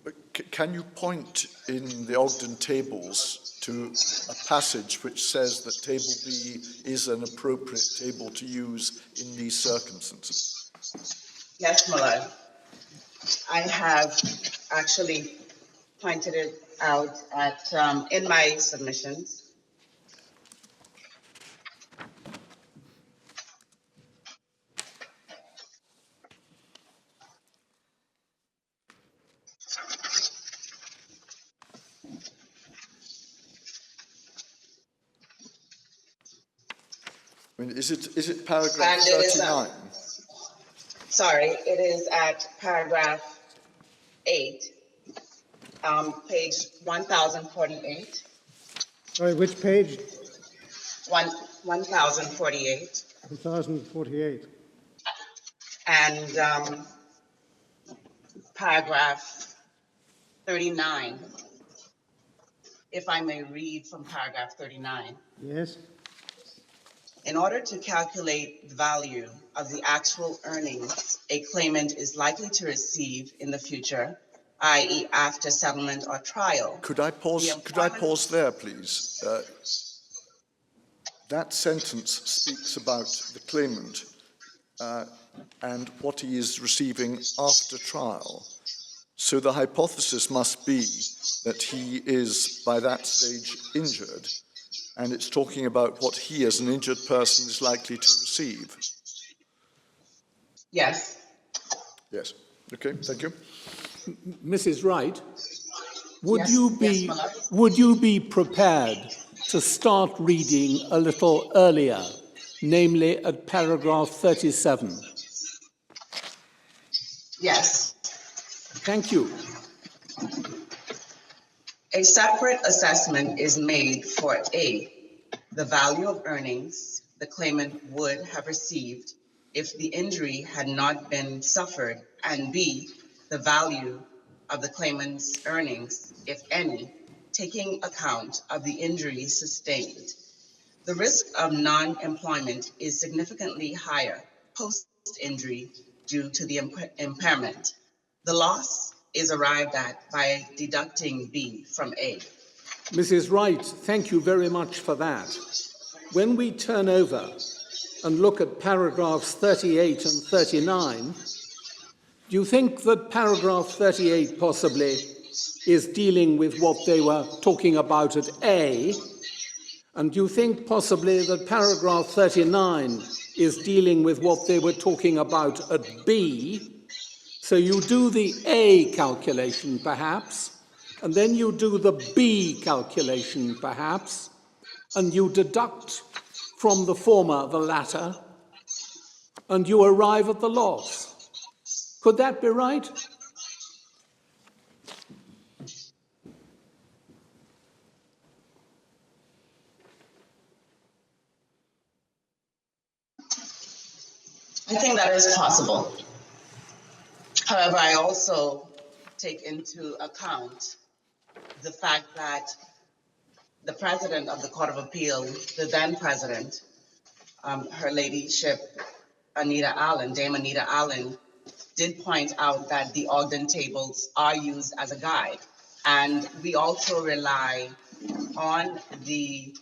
But can you point in the Ogden tables to a passage which says that Table B is an appropriate table to use in these circumstances? Yes, my lord. I have actually pointed it out at in my submissions. I mean, is it paragraph And it is, 39? sorry, it is at paragraph 8, page 1048. Sorry, which page? 1048. 1048. And paragraph 39, if I may read from paragraph 39. Yes. In order to calculate the value of the actual earnings a claimant is likely to receive in the future, i.e. after settlement or trial. Could I pause there, please? That sentence speaks about the claimant and what he is receiving after trial. So the hypothesis must be that he is, by that stage, injured, and it's talking about what he, as an injured person, is likely to receive. Yes. Yes. Okay, thank you. Mrs. Wright, would Yes, you yes, be my lord. would you be prepared to start reading a little earlier, namely at paragraph 37? Yes. Thank you. A separate assessment is made for A, the value of earnings the claimant would have received if the injury had not been suffered, and B, the value of the claimant's earnings, if any, taking account of the injury sustained. The risk of non-employment is significantly higher post-injury due to the impairment. The loss is arrived at by deducting B from A. Mrs. Wright, thank you very much for that. When we turn over and look at paragraphs 38 and 39, do you think that paragraph 38 possibly is dealing with what they were talking about at A? And do you think possibly that paragraph 39 is dealing with what they were talking about at B? So you do the A calculation, perhaps, and then you do the B calculation, perhaps, and you deduct from the former the latter, and you arrive at the loss. Could that be right? I think that is possible. However, I also take into account the fact that the president of the Court of Appeal, the then president, her ladyship, Dame Anita Allen, did point out that the Ogden tables are used as a guide. And we also rely on the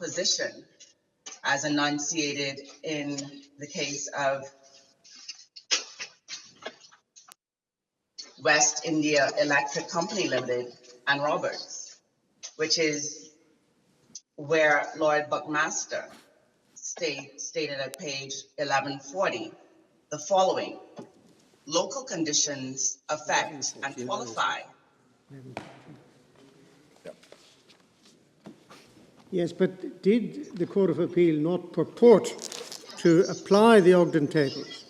position as enunciated in the case of West India Electric Company Limited and Roberts, which is where Lord Buckmaster stated at page 1140 the following: local conditions affect and qualify. Yes, but did the Court of Appeal not purport to apply the Ogden tables?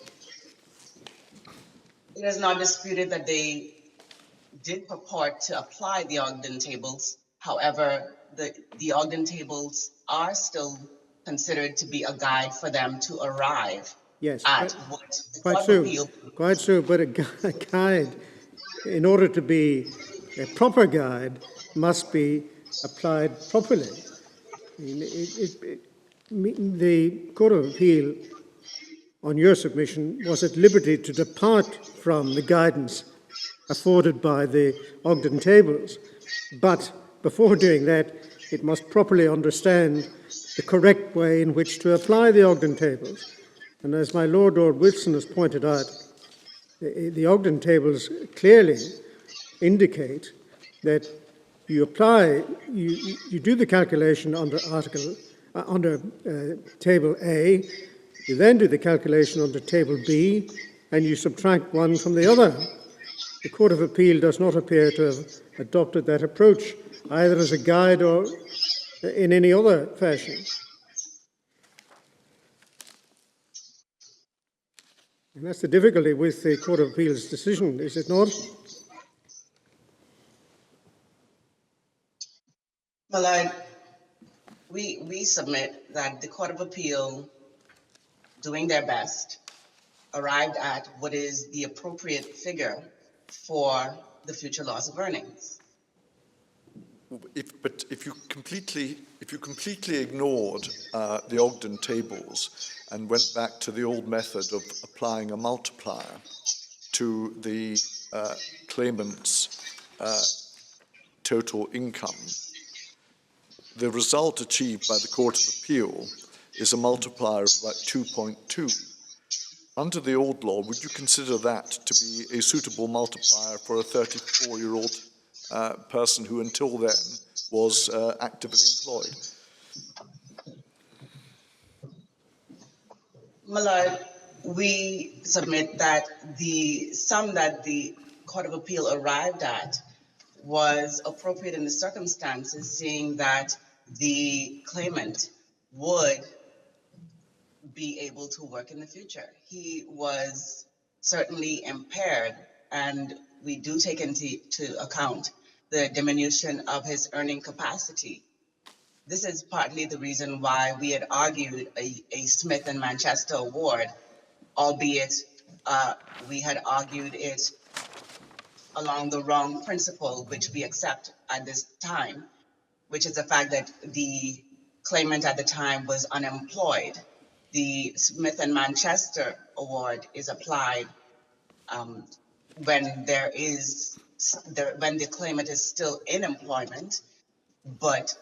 It is not disputed that they did purport to apply the Ogden tables. However, the Ogden tables are still considered to be a guide for them to arrive Yes, at what the quite Court of true, Appeal. quite true. But a guide, in order to be a proper guide, must be applied properly. I mean, the Court of Appeal, on your submission, was at liberty to depart from the guidance afforded by the Ogden Tables, but before doing that, it must properly understand the correct way in which to apply the Ogden Tables. And as my Lord Wilson has pointed out, the Ogden Tables clearly indicate that you apply, you do the calculation under Table A, you then do the calculation under Table B, and you subtract one from the other. The Court of Appeal does not appear to have adopted that approach, either as a guide or in any other fashion. And that's the difficulty with the Court of Appeal's decision, is it not? Well, we submit that the Court of Appeal, doing their best, arrived at what is the appropriate figure for the future loss of earnings. But if you completely ignored the Ogden Tables and went back to the old method of applying a multiplier to the claimant's total income, the result achieved by the Court of Appeal is a multiplier of about 2.2. Under the old law, would you consider that to be a suitable multiplier for a 34-year-old person who until then was actively employed? My Lord, we submit that the sum that the Court of Appeal arrived at was appropriate in the circumstances, seeing that the claimant would be able to work in the future. He was certainly impaired, and we do take into account the diminution of his earning capacity. This is partly the reason why we had argued a Smith and Manchester award, albeit we had argued it along the wrong principle, which we accept at this time, which is the fact that the claimant at the time was unemployed. The Smith and Manchester award is applied when when the claimant is still in employment, but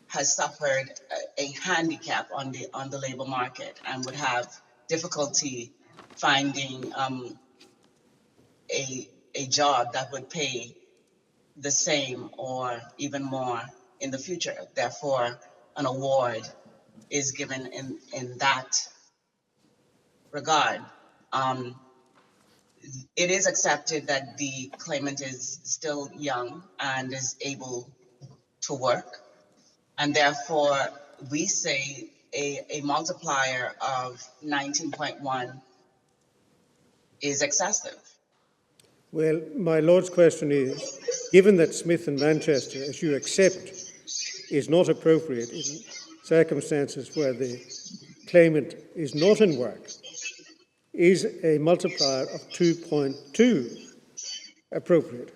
has suffered a handicap on the labor market and would have difficulty finding a job that would pay the same or even more in the future. Therefore, an award is given in that regard. It is accepted that the claimant is still young and is able to work, and therefore we say a multiplier of 19.1 is excessive. Well, my Lord's question is, given that Smith and Manchester, as you accept, is not appropriate in circumstances where the claimant is not in work, is a multiplier of 2.2 appropriate?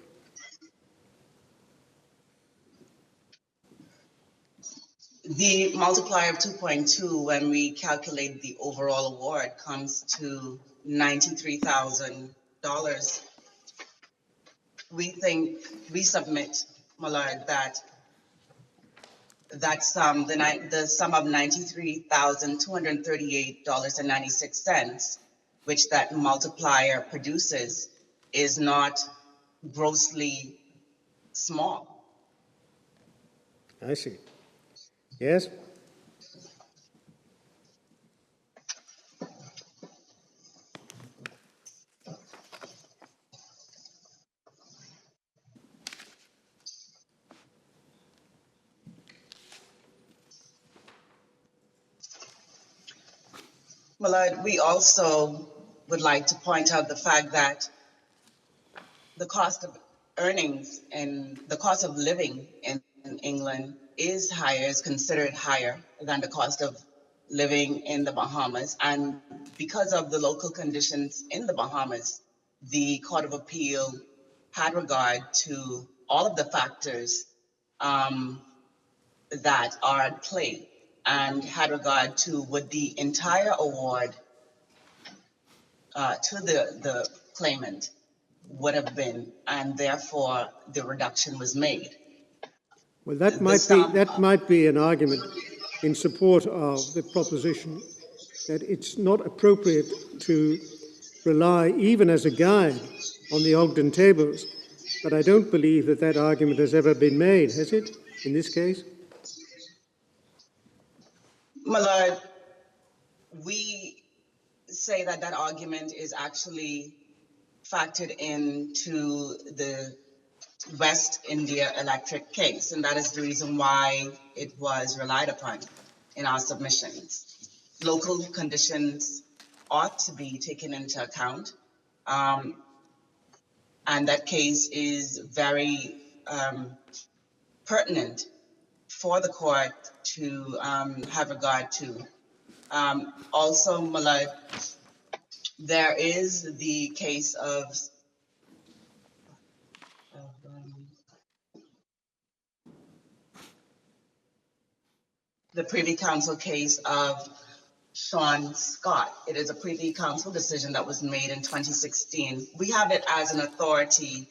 The multiplier of 2.2, when we calculate the overall award, comes to $93,000. We submit, my Lord, that sum, the sum of $93,238.96, which that multiplier produces, is not grossly small. I see. Yes? My Lord, we also would like to point out the fact that the cost of earnings and the cost of living in England is considered higher than the cost of living in the Bahamas. And because of the local conditions in the Bahamas, the Court of Appeal had regard to all of the factors that are at play and had regard to would the entire award to the claimant would have been, and therefore the reduction was made. Well, that might be an argument in support of the proposition that it's not appropriate to rely, even as a guide, on the Ogden tables. But I don't believe that that argument has ever been made, has it, in this case? My Lord, we say that that argument is actually factored into the West India Electric case, and that is the reason why it was relied upon in our submissions. Local conditions ought to be taken into account, and that case is very pertinent for the court to have regard to. Also, my Lord, there is the case of the Privy Council case of Sean Scott. It is a Privy Council decision that was made in 2016. We have it as an authority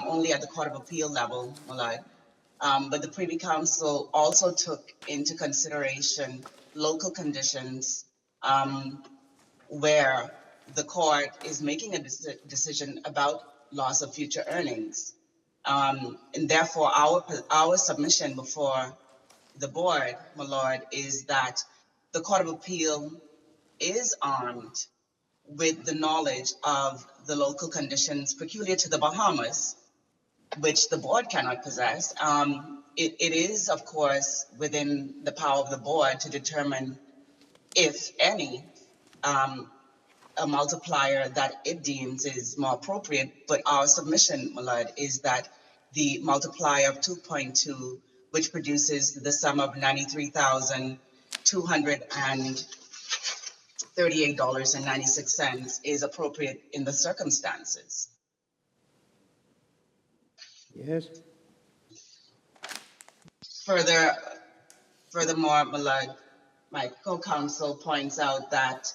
only at the Court of Appeal level, my Lord. But the Privy Council also took into consideration local conditions where the court is making a decision about loss of future earnings. And therefore, our submission before the board, my Lord, is that the Court of Appeal is armed with the knowledge of the local conditions peculiar to the Bahamas, which the board cannot possess. It is, of course, within the power of the board to determine, if any, a multiplier that it deems is more appropriate. But our submission, my Lord, is that the multiplier of 2.2, which produces the sum of $93,238.96, is appropriate in the circumstances. Yes. Furthermore, my Lord, my co-counsel points out that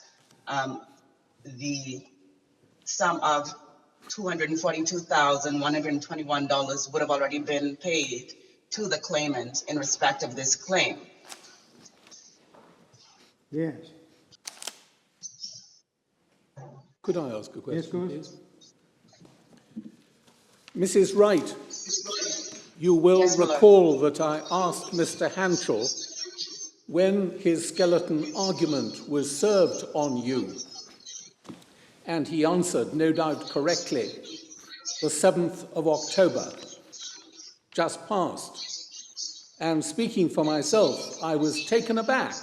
the sum of $242,121 would have already been paid to the claimant in respect of this claim. Yes. Could I ask a question, Yes, go please? Mrs. Wright, you will recall that I asked Mr. Hanchell when his skeleton argument was served on you, and he answered, no doubt correctly, the 7th of October, just past. And speaking for myself, I was taken aback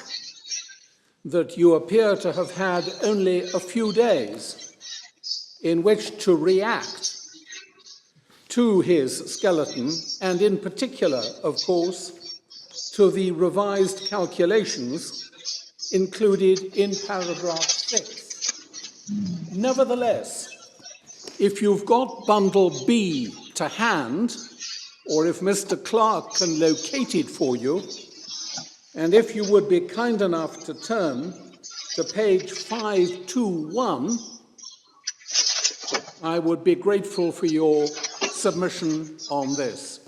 that you appear to have had only a few days in which to react to his skeleton, and in particular, of course, to the revised calculations included in paragraph 6. Nevertheless, if you've got bundle B to hand, or if Mr. Clark can locate it for you, and if you would be kind enough to turn to page 521, I would be grateful for your submission on this.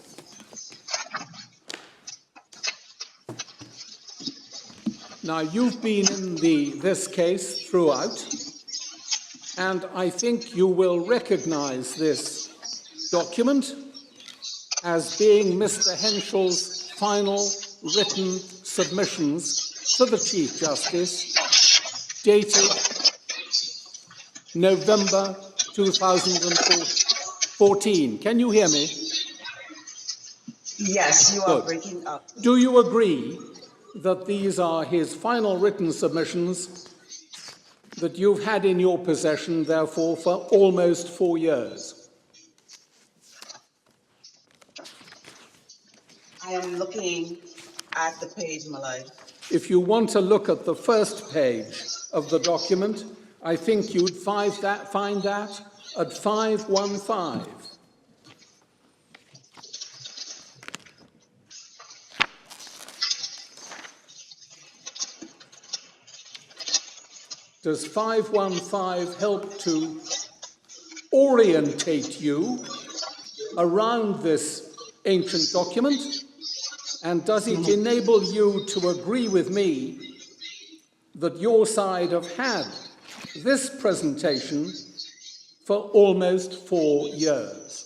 Now, you've been in this case throughout, and I think you will recognize this document as being Mr. Henschel's final written submissions to the Chief Justice, dated November 2014. Can you hear me? Yes, you are breaking up. Do you agree that these are his final written submissions that you've had in your possession, therefore, for almost 4 years? I am looking at the page, my Lord. If you want to look at the first page of the document, I think you'd find that at 515. Does 515 help to orientate you around this ancient document? And does it enable you to agree with me that your side have had this presentation for almost 4 years?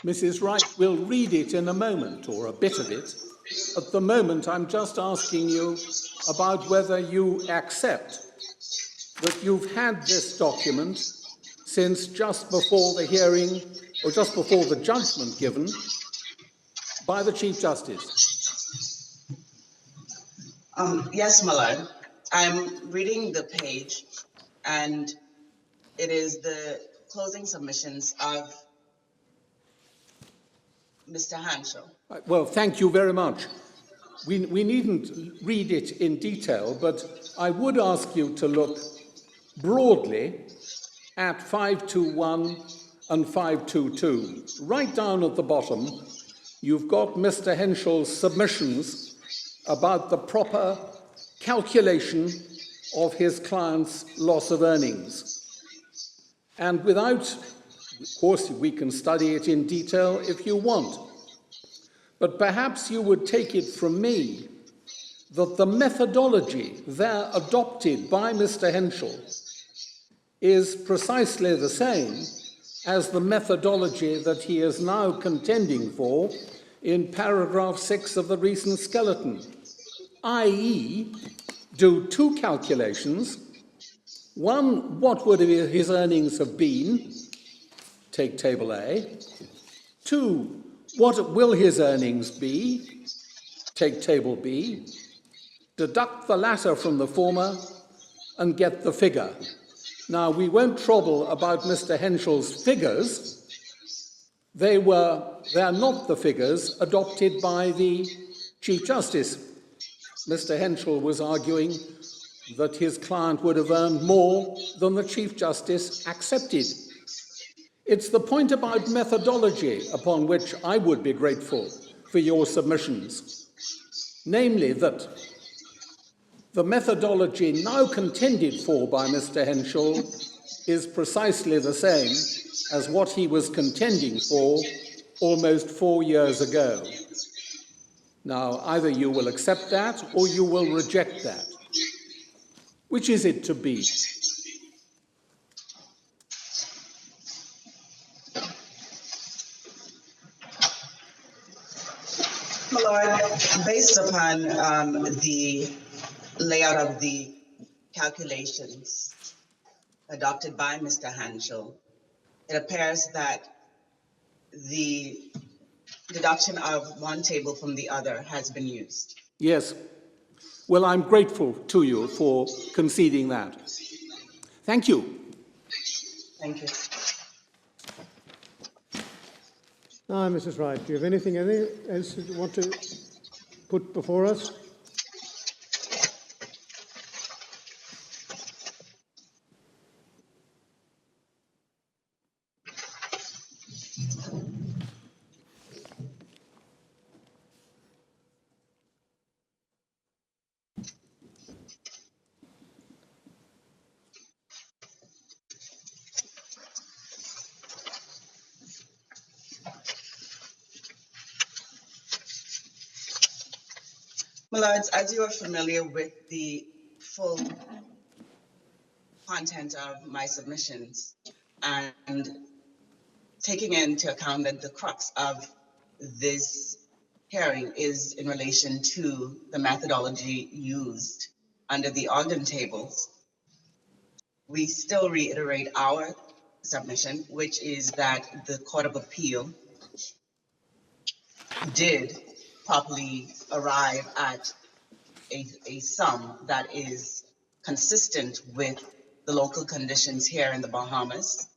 Mrs. Wright will read it in a moment, or a bit of it. At the moment, I'm just asking you about whether you accept that you've had this document since just before the hearing, or just before the judgment given by the Chief Justice. Yes, my lord. I'm reading the page, and it is the closing submissions of Mr. Hanschel. Well, thank you very much. We needn't read it in detail, but I would ask you to look broadly at 521 and 522. Right down at the bottom, you've got Mr. Henschel's submissions about the proper calculation of his client's loss of earnings. And without, of course, we can study it in detail if you want, but perhaps you would take it from me that the methodology there adopted by Mr. Henschel is precisely the same as the methodology that he is now contending for in paragraph 6 of the recent skeleton, i.e., do two calculations. One, what would his earnings have been? Take table A. Two, what will his earnings be? Take table B. Deduct the latter from the former and get the figure. Now, we won't trouble about Mr. Henschel's figures. They are not the figures adopted by the Chief Justice. Mr. Henschel was arguing that his client would have earned more than the Chief Justice accepted. It's the point about methodology upon which I would be grateful for your submissions, namely that the methodology now contended for by Mr. Henschel is precisely the same as what he was contending for almost 4 years ago. Now, either you will accept that or you will reject that. Which is it to be? My lord, based upon the layout of the calculations adopted by Mr. Hanschel, it appears that the deduction of one table from the other has been used. Yes. Well, I'm grateful to you for conceding that. Thank you. Thank you. Now, Mrs. Wright, do you have anything else you want to put before us? My lords, as you are familiar with the full content of my submissions and taking into account that the crux of this hearing is in relation to the methodology used under the Ogden tables. We still reiterate our submission, which is that the Court of Appeal did properly arrive at a sum that is consistent with the local conditions here in the Bahamas.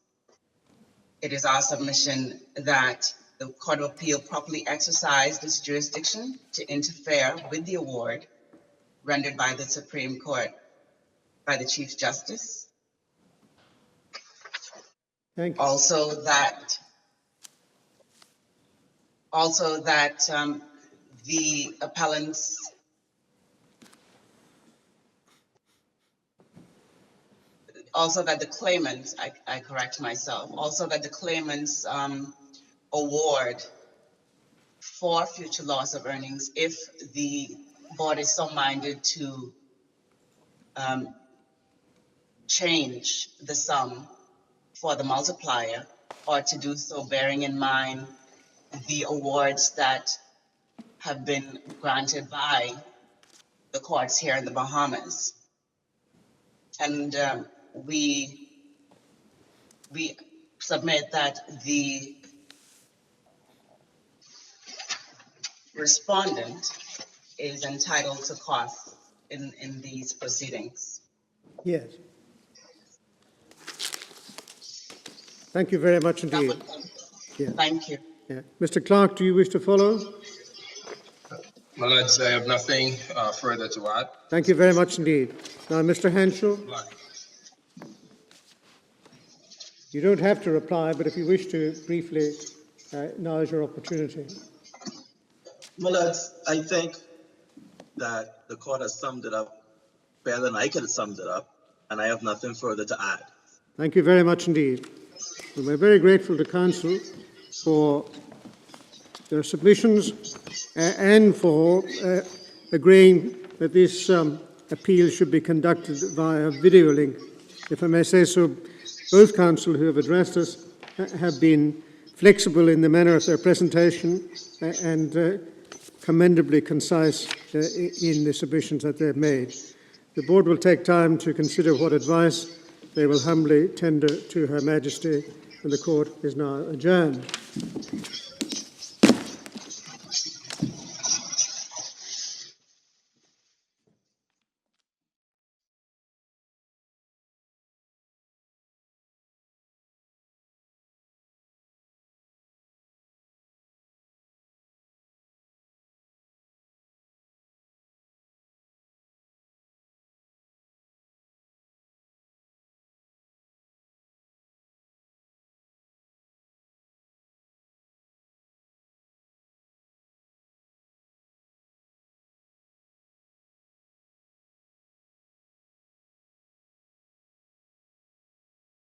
It is our submission that the Court of Appeal properly exercised its jurisdiction to interfere with the award rendered by the Supreme Court by the Chief Justice. Thank you. Also that the appellants that the claimants, I correct myself, also that the claimants award for future loss of earnings if the board is so minded to change the sum for the multiplier, or to do so bearing in mind the awards that have been granted by the courts here in the Bahamas. And we submit that the respondent is entitled to costs in these proceedings. Yes. Thank you very much indeed. Yeah. Thank you. Yeah. Mr. Clark, do you wish to follow? My lords, I have nothing further to add. Thank you very much indeed. Now, Mr. Hanschel, you don't have to reply, but if you wish to briefly, now is your opportunity. My lords, I think that the court has summed it up better than I could have summed it up, and I have nothing further to add. Thank you very much indeed. And we're very grateful to Council for their submissions and for agreeing that this appeal should be conducted via video link. If I may say so, both Council who have addressed us have been flexible in the manner of their presentation and commendably concise in the submissions that they've made. The Board will take time to consider what advice they will humbly tender to Her Majesty, and the Court is now adjourned.